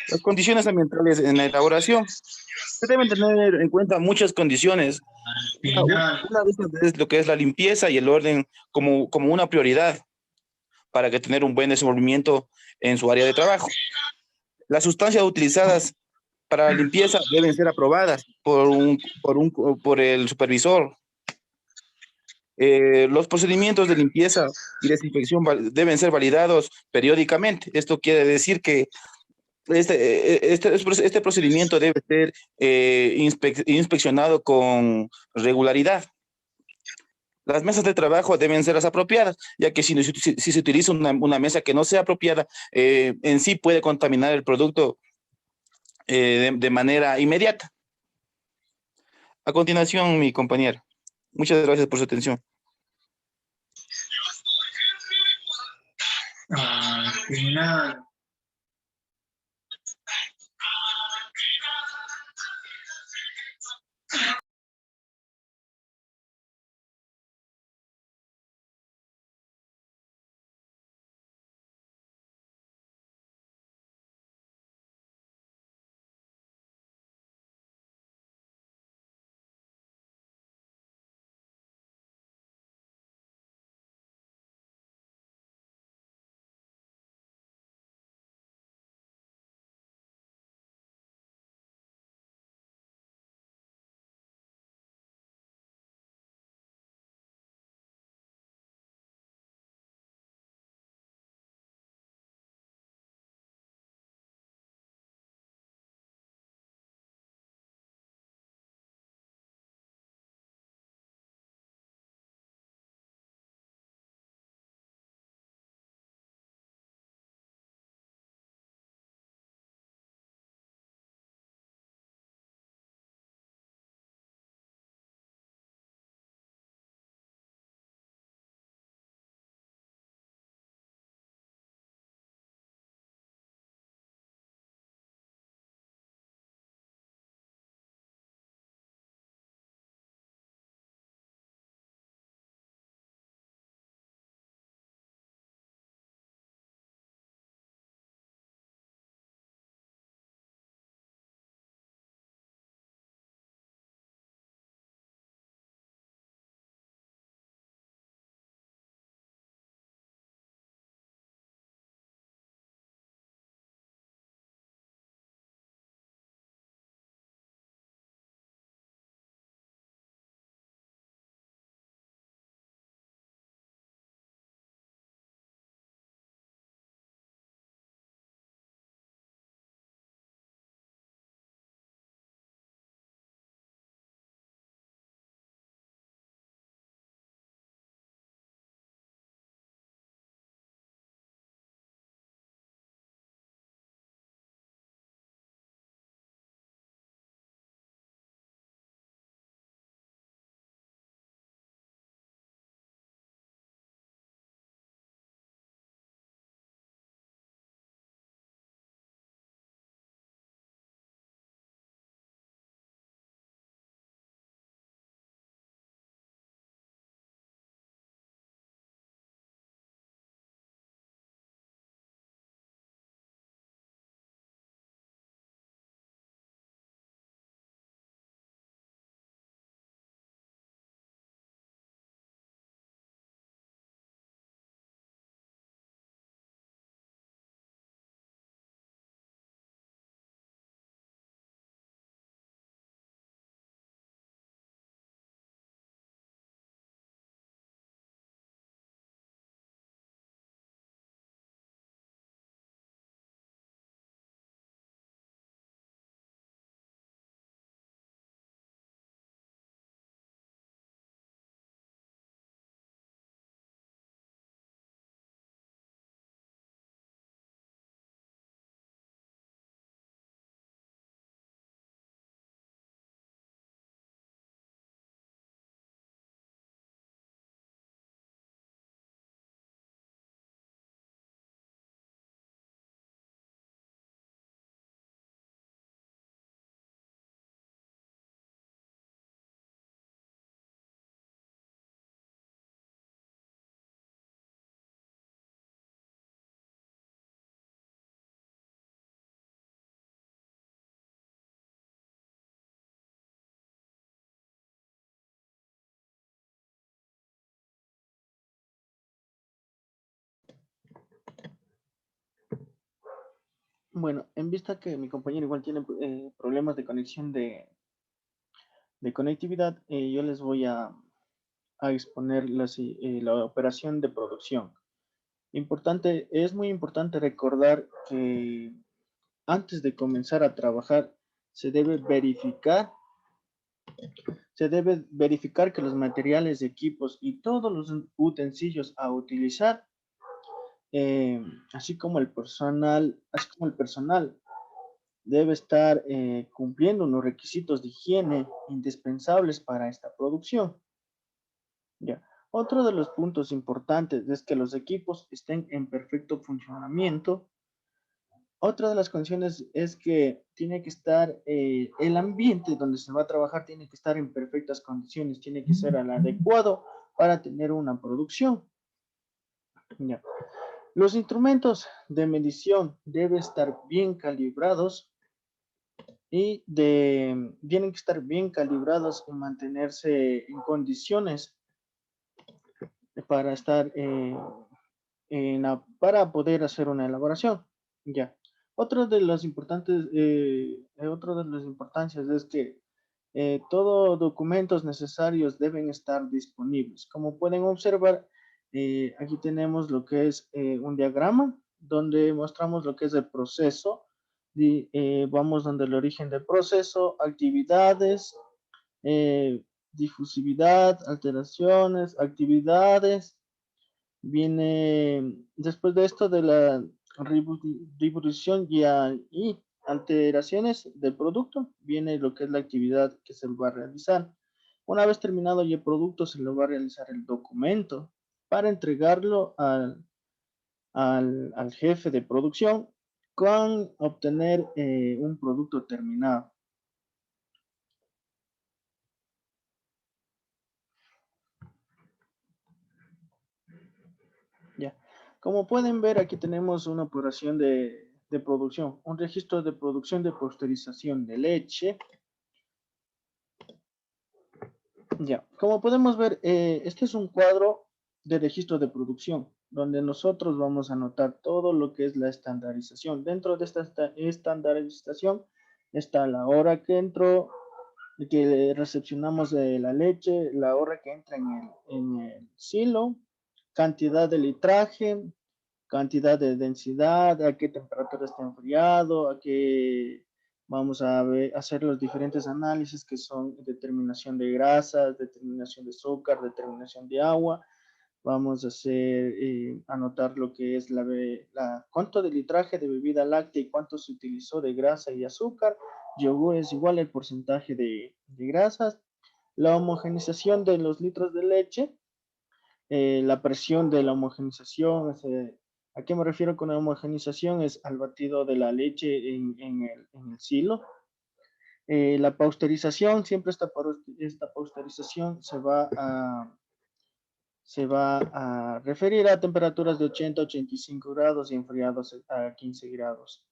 Las condiciones ambientales en la elaboración. Se deben tener en cuenta muchas condiciones. Una de estas es lo que es la limpieza y el orden como una prioridad para que tener un buen desenvolvimiento en su área de trabajo. Las sustancias utilizadas para la limpieza deben ser aprobadas por el supervisor. Los procedimientos de limpieza y desinfección deben ser validados periódicamente. Esto quiere decir que este procedimiento debe ser inspeccionado con regularidad. Las mesas de trabajo deben ser las apropiadas, ya que si se utiliza una mesa que no sea apropiada, en sí puede contaminar el producto de manera inmediata. A continuación, mi compañera. Muchas gracias por su atención. Bueno, en vista que mi compañero igual tiene problemas de conexión de conectividad, yo les voy a exponer la operación de producción. Es muy importante recordar que antes de comenzar a trabajar se debe verificar que los materiales, equipos y todos los utensilios a utilizar, así como el personal debe estar cumpliendo unos requisitos de higiene indispensables para esta producción. Ya. Otro de los puntos importantes es que los equipos estén en perfecto funcionamiento. Otra de las condiciones es que tiene que estar, el ambiente donde se va a trabajar tiene que estar en perfectas condiciones, tiene que ser al adecuado para tener una producción. Ya. Los instrumentos de medición deben estar bien calibrados y tienen que estar bien calibrados y mantenerse en condiciones para estar para poder hacer una elaboración. Ya. Otro de las importantes, otro de las importancias es que todos documentos necesarios deben estar disponibles. Como pueden observar, aquí tenemos lo que es un diagrama donde mostramos lo que es el proceso. Vamos donde el origen del proceso, actividades, difusividad, alteraciones, actividades. Viene después de esto de la distribución y alteraciones del producto, viene lo que es la actividad que se va a realizar. Una vez terminado ya el producto, se le va a realizar el documento para entregarlo al jefe de producción con obtener un producto terminado. Ya. Como pueden ver, aquí tenemos una operación de producción, un registro de producción de pasteurización de leche. Ya, como podemos ver, este es un cuadro de registro de producción, donde nosotros vamos a anotar todo lo que es la estandarización. Dentro de esta estandarización está la hora que entró, que recepcionamos de la leche, la hora que entra en el silo, cantidad de litraje, cantidad de densidad, a qué temperatura está enfriado, a qué vamos a hacer los diferentes análisis que son determinación de grasas, determinación de azúcar, determinación de agua. Vamos a hacer, anotar lo que es cuánto de litraje de bebida láctea y cuánto se utilizó de grasa y azúcar. Yogur es igual al porcentaje de grasas. La homogenización de los litros de leche, la presión de la homogenización, ¿a qué me refiero con la homogenización? Es al batido de la leche en el silo. La pasteurización, siempre esta pasteurización se va a referir a temperaturas de 80 a 85 grados y enfriados a 15 grados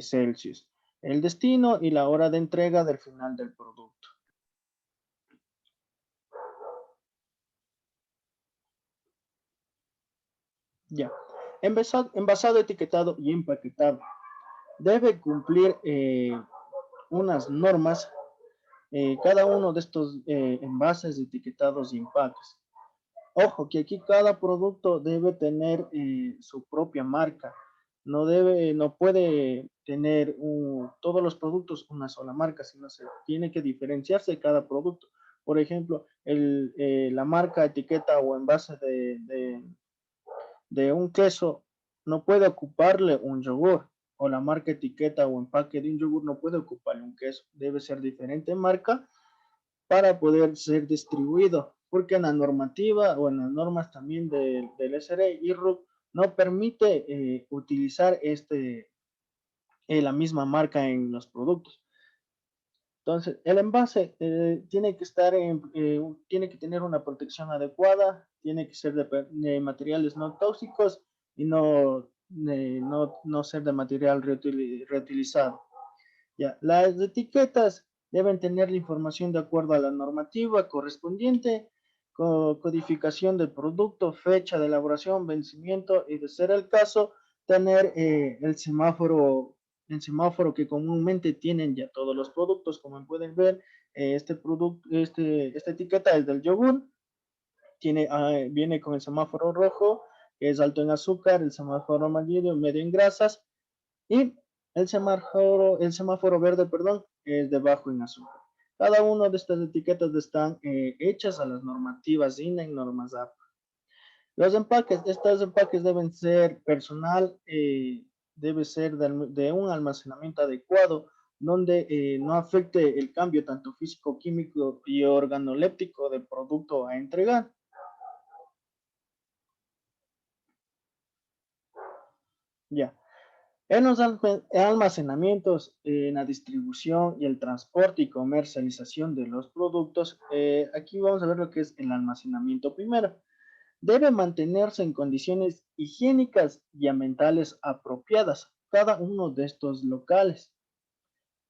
Celsius. El destino y la hora de entrega del final del producto. Ya. Envasado, etiquetado y empaquetado. Debe cumplir unas normas cada uno de estos envases, etiquetados y empaques. Ojo, que aquí cada producto debe tener su propia marca. No puede tener todos los productos una sola marca, sino se tiene que diferenciarse cada producto. Por ejemplo, la marca, etiqueta o envase de un queso no puede ocuparle un yogur, o la marca, etiqueta o empaque de un yogur no puede ocuparle un queso. Debe ser diferente marca para poder ser distribuido, porque en la normativa o en las normas también del SRE y RUC no permite utilizar la misma marca en los productos. Entonces, el envase tiene que tener una protección adecuada, tiene que ser de materiales no tóxicos y no ser de material reutilizado. Ya, las etiquetas deben tener la información de acuerdo a la normativa correspondiente, codificación del producto, fecha de elaboración, vencimiento y, de ser el caso, tener el semáforo el semáforo que comúnmente tienen ya todos los productos. Como pueden ver, esta etiqueta es del yogur, viene con el semáforo rojo, que es alto en azúcar, el semáforo amarillo, medio en grasas, y el semáforo verde, perdón, es de bajo en azúcar. Cada una de estas etiquetas están hechas a las normativas INA y normas APA. Estos empaques deben ser personal, debe ser de un almacenamiento adecuado, donde no afecte el cambio tanto físico, químico y organoléptico del producto a entregar. Ya. En los almacenamientos, en la distribución y el transporte y comercialización de los productos, aquí vamos a ver lo que es el almacenamiento primero. Debe mantenerse en condiciones higiénicas y ambientales apropiadas cada uno de estos locales,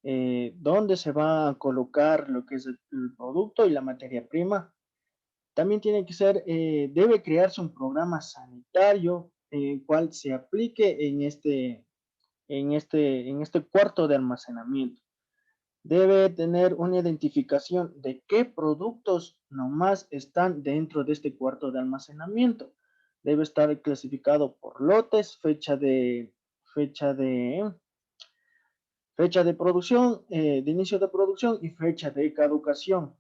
donde se va a colocar lo que es el producto y la materia prima. También debe crearse un programa sanitario en cual se aplique en este cuarto de almacenamiento. Debe tener una identificación de qué productos nomás están dentro de este cuarto de almacenamiento. Debe estar clasificado por lotes, fecha de producción, de inicio de producción y fecha de caducación.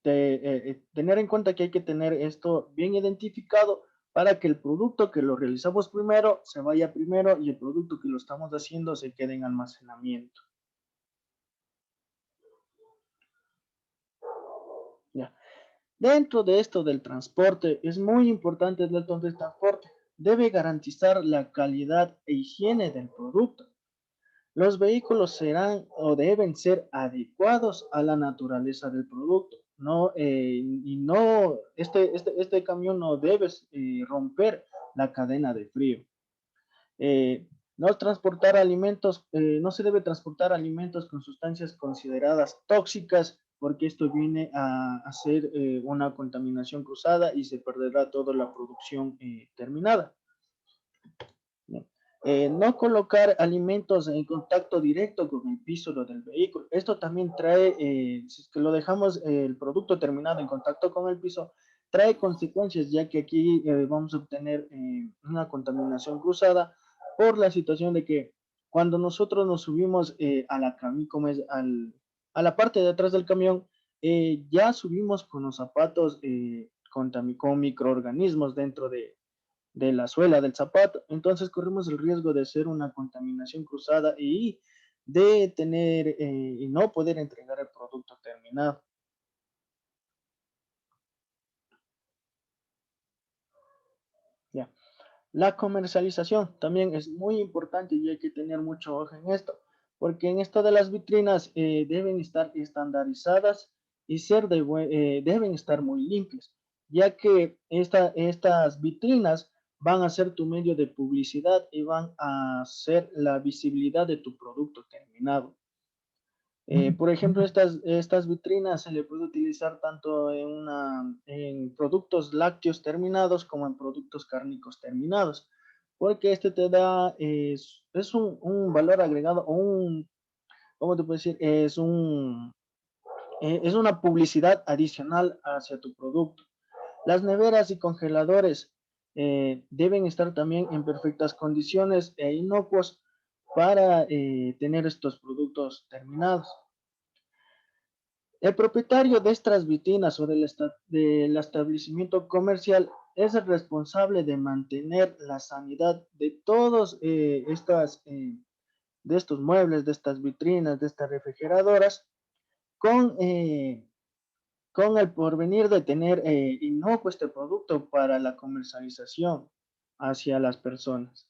Tener en cuenta que hay que tener esto bien identificado para que el producto que lo realizamos primero se vaya primero y el producto que lo estamos haciendo se quede en almacenamiento. Ya. Dentro de esto del transporte, es muy importante el del transporte. Debe garantizar la calidad e higiene del producto. Los vehículos serán o deben ser adecuados a la naturaleza del producto. Este camión no debe romper la cadena de frío. No se debe transportar alimentos con sustancias consideradas tóxicas, porque esto viene a hacer una contaminación cruzada y se perderá toda la producción terminada. No colocar alimentos en contacto directo con el piso del vehículo. Esto también trae, si es que lo dejamos el producto terminado en contacto con el piso, trae consecuencias, ya que aquí vamos a obtener una contaminación cruzada por la situación de que cuando nosotros nos subimos a la parte de atrás del camión, ya subimos con los zapatos con microorganismos dentro de la suela del zapato. Entonces corremos el riesgo de hacer una contaminación cruzada y de tener y no poder entregar el producto terminado. Ya. La comercialización también es muy importante y hay que tener mucho ojo en esto, porque en esto de las vitrinas deben estar estandarizadas y deben estar muy limpias, ya que estas vitrinas van a ser tu medio de publicidad y van a ser la visibilidad de tu producto terminado. Por ejemplo, estas vitrinas se le puede utilizar tanto en productos lácteos terminados como en productos cárnicos terminados, porque este te da, es un valor agregado o ¿cómo te puedo decir? Es una publicidad adicional hacia tu producto. Las neveras y congeladores deben estar también en perfectas condiciones e inocuos para tener estos productos terminados. El propietario de estas vitrinas o del establecimiento comercial es el responsable de mantener la sanidad de todos de estos muebles, de estas vitrinas, de estas refrigeradoras, con el porvenir de tener inocuo este producto para la comercialización hacia las personas.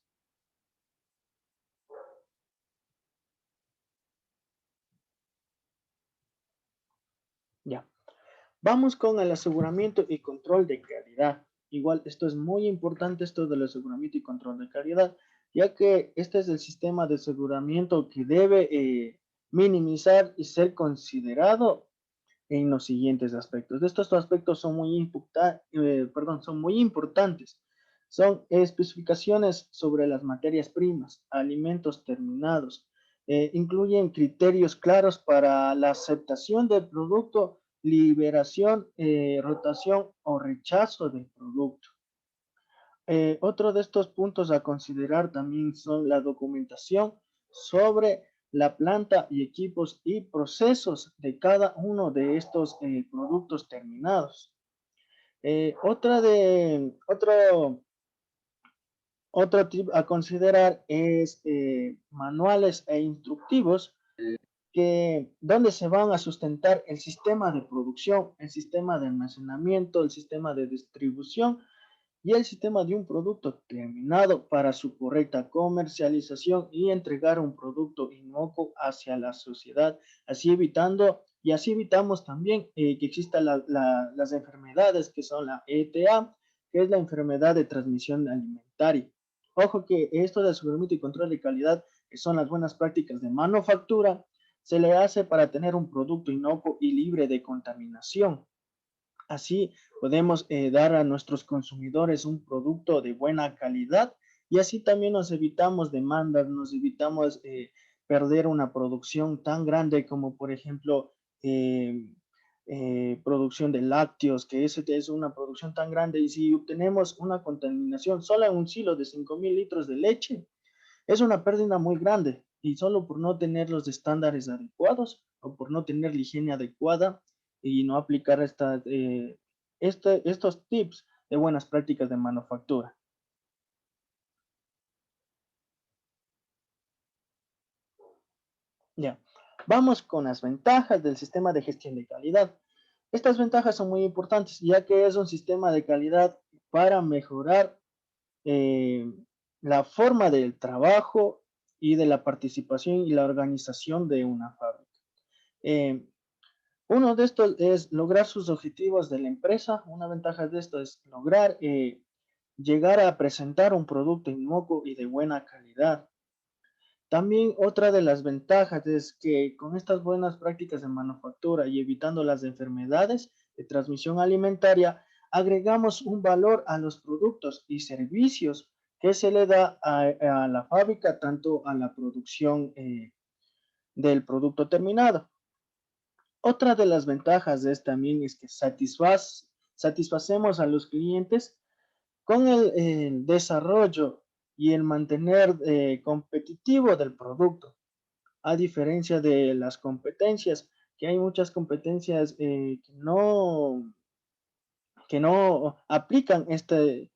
Ya. Vamos con el aseguramiento y control de calidad. Igual, esto es muy importante, esto del aseguramiento y control de calidad, ya que este es el sistema de aseguramiento que debe minimizar y ser considerado en los siguientes aspectos. Estos aspectos son muy importantes. Son especificaciones sobre las materias primas, alimentos terminados, incluyen criterios claros para la aceptación del producto, liberación, rotación o rechazo del producto. Otro de estos puntos a considerar también son la documentación sobre la planta y equipos y procesos de cada uno de estos productos terminados. Otro tip a considerar es manuales e instructivos donde se van a sustentar el sistema de producción, el sistema de almacenamiento, el sistema de distribución y el sistema de un producto terminado para su correcta comercialización y entregar un producto inocuo hacia la sociedad, así evitamos también que existan las enfermedades que son la ETA, que es la enfermedad de transmisión alimentaria. Ojo que esto de aseguramiento y control de calidad, que son las buenas prácticas de manufactura, se le hace para tener un producto inocuo y libre de contaminación. Así podemos dar a nuestros consumidores un producto de buena calidad y así también nos evitamos demandas, nos evitamos perder una producción tan grande como por ejemplo producción de lácteos, que ese es una producción tan grande y si obtenemos una contaminación solo en un silo de 5.000 litros de leche, es una pérdida muy grande y solo por no tener los estándares adecuados o por no tener la higiene adecuada y no aplicar estos tips de buenas prácticas de manufactura. Ya, vamos con las ventajas del sistema de gestión de calidad. Estas ventajas son muy importantes ya que es un sistema de calidad para mejorar la forma del trabajo y de la participación y la organización de una fábrica. Uno de estos es lograr sus objetivos de la empresa. Una ventaja de esto es lograr llegar a presentar un producto inocuo y de buena calidad. También otra de las ventajas es que con estas buenas prácticas de manufactura y evitando las enfermedades de transmisión alimentaria, agregamos un valor a los productos y servicios que se le da a la fábrica, tanto a la producción del producto terminado. Otra de las ventajas de esta también es que satisfacemos a los clientes con el desarrollo y el mantener competitivo del producto, a diferencia de las competencias, que hay muchas competencias que no aplican estas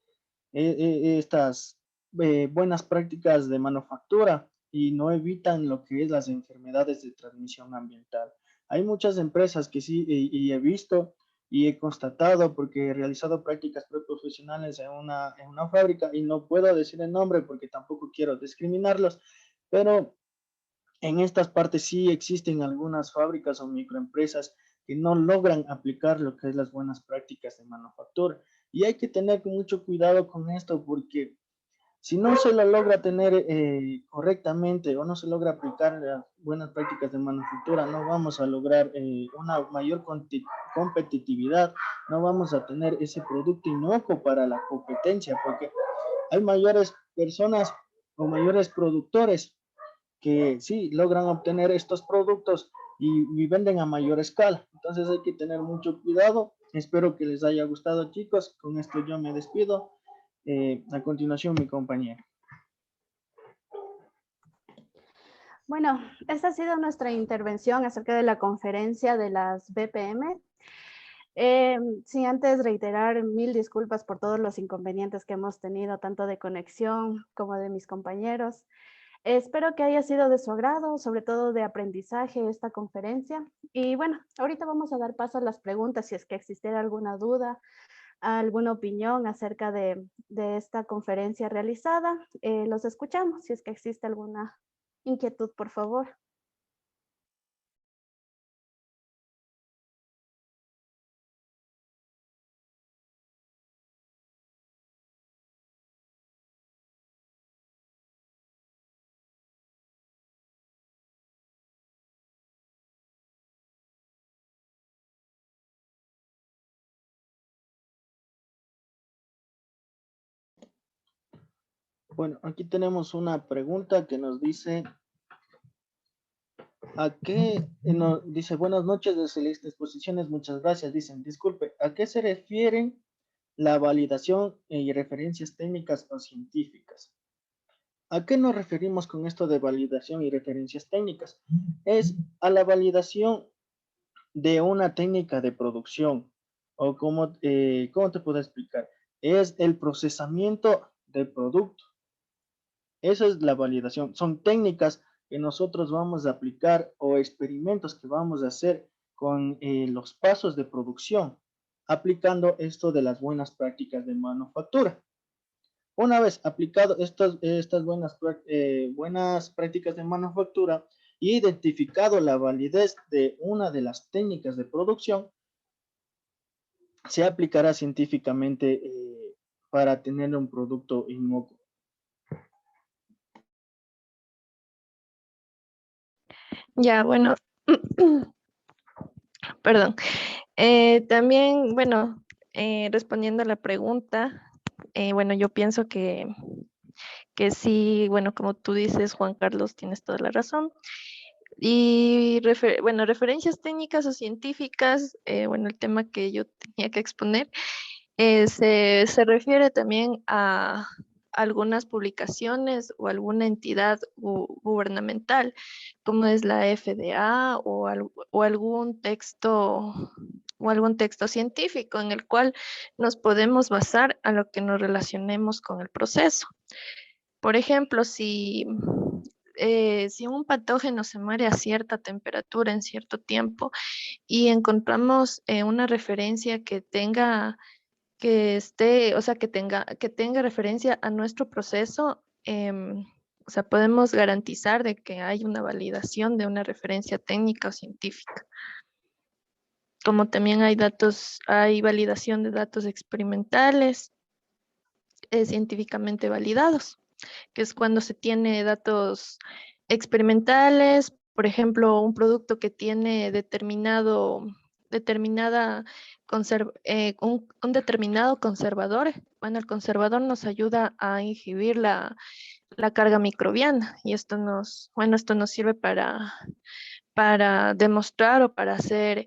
buenas prácticas de manufactura y no evitan lo que es las enfermedades de transmisión ambiental. Hay muchas empresas que sí, y he visto y he constatado porque he realizado prácticas preprofesionales en una fábrica y no puedo decir el nombre porque tampoco quiero discriminarlos, pero en estas partes sí existen algunas fábricas o microempresas que no logran aplicar lo que es las buenas prácticas de manufactura. Y hay que tener mucho cuidado con esto porque si no se lo logra tener correctamente o no se logra aplicar las buenas prácticas de manufactura, no vamos a lograr una mayor competitividad, no vamos a tener ese producto inocuo para la competencia porque hay mayores personas o mayores productores que sí logran obtener estos productos y venden a mayor escala. Entonces hay que tener mucho cuidado. Espero que les haya gustado, chicos. Con esto yo me despido. A continuación, mi compañero. Bueno, esta ha sido nuestra intervención acerca de la conferencia de las BPM. Sin antes reiterar 1000 disculpas por todos los inconvenientes que hemos tenido, tanto de conexión como de mis compañeros. Espero que haya sido de su agrado, sobre todo de aprendizaje esta conferencia. Y bueno, ahorita vamos a dar paso a las preguntas si es que existiera alguna duda, alguna opinión acerca de esta conferencia realizada. Los escuchamos si es que existe alguna inquietud, por favor. Bueno, aquí tenemos una pregunta que nos dice, ¿A qué? Dice, buenas noches, de Celeste Exposiciones, muchas gracias. Dicen, disculpe, ¿a qué se refieren la validación y referencias técnicas o científicas? ¿A qué nos referimos con esto de validación y referencias técnicas? Es a la validación de una técnica de producción, o ¿cómo te puedo explicar? Es el procesamiento del producto. Esa es la validación. Son técnicas que nosotros vamos a aplicar o experimentos que vamos a hacer con los pasos de producción, aplicando esto de las buenas prácticas de manufactura. Una vez aplicado estas buenas prácticas de manufactura y identificado la validez de una de las técnicas de producción, se aplicará científicamente para tener un producto inocuo. Ya, bueno, perdón. También, bueno, respondiendo a la pregunta, bueno, yo pienso que sí, bueno, como tú dices, Juan Carlos, tienes toda la razón. Y bueno, referencias técnicas o científicas, bueno, el tema que yo tenía que exponer, se refiere también a algunas publicaciones o alguna entidad gubernamental, como es la FDA o algún texto científico en el cual nos podemos basar a lo que nos relacionemos con el proceso. Por ejemplo, si un patógeno se muere a cierta temperatura en cierto tiempo y encontramos una referencia que tenga, que esté, o sea, que tenga referencia a nuestro proceso, o sea, podemos garantizar de que hay una validación de una referencia técnica o científica. Como también hay validación de datos experimentales científicamente validados, que es cuando se tiene datos experimentales, por ejemplo, un producto que tiene un determinado conservador. Bueno, el conservador nos ayuda a inhibir la carga microbiana y esto nos sirve para demostrar o para hacer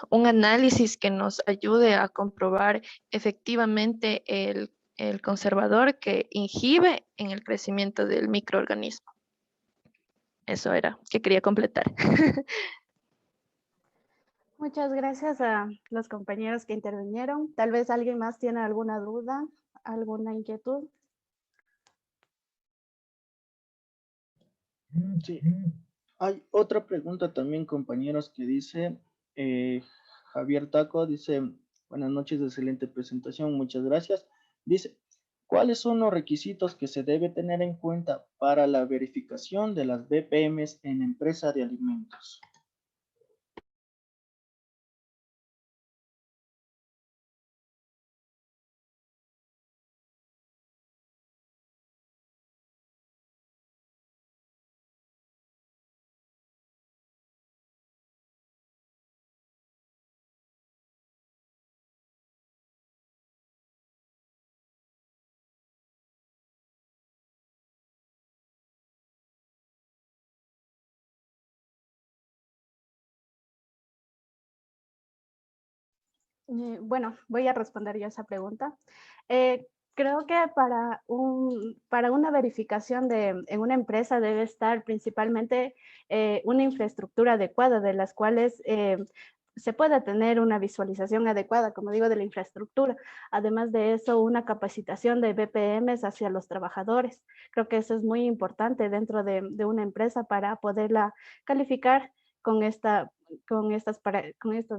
un análisis que nos ayude a comprobar efectivamente el conservador que inhibe en el crecimiento del microorganismo. Eso era que quería completar. Muchas gracias a los compañeros que intervinieron. Tal vez alguien más tiene alguna duda, alguna inquietud. Sí. Hay otra pregunta también, compañeros, que dice Javier Taco, dice, buenas noches, excelente presentación, muchas gracias. Dice, ¿cuáles son los requisitos que se debe tener en cuenta para la verificación de las BPMs en empresa de alimentos? Bueno, voy a responder yo esa pregunta. Creo que para una verificación en una empresa debe estar principalmente una infraestructura adecuada de las cuales se pueda tener una visualización adecuada, como digo, de la infraestructura. Además de eso, una capacitación de BPMs hacia los trabajadores. Creo que eso es muy importante dentro de una empresa para poderla calificar con estos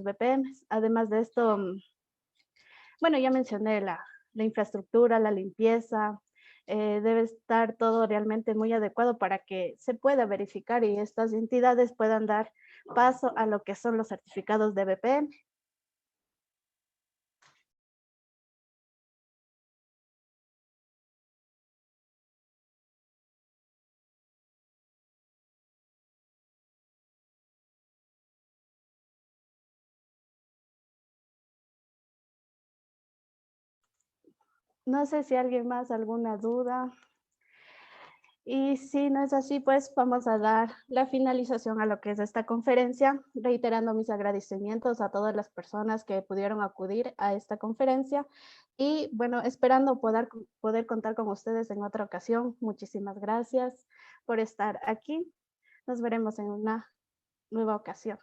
BPMs. Además de esto, bueno, ya mencioné la infraestructura, la limpieza, debe estar todo realmente muy adecuado para que se pueda verificar y estas entidades puedan dar paso a lo que son los certificados de BPM. No sé si alguien más, alguna duda. Y si no es así, pues vamos a dar la finalización a lo que es esta conferencia, reiterando mis agradecimientos a todas las personas que pudieron acudir a esta conferencia y bueno, esperando poder contar con ustedes en otra ocasión. Muchísimas gracias por estar aquí. Nos veremos en una nueva ocasión.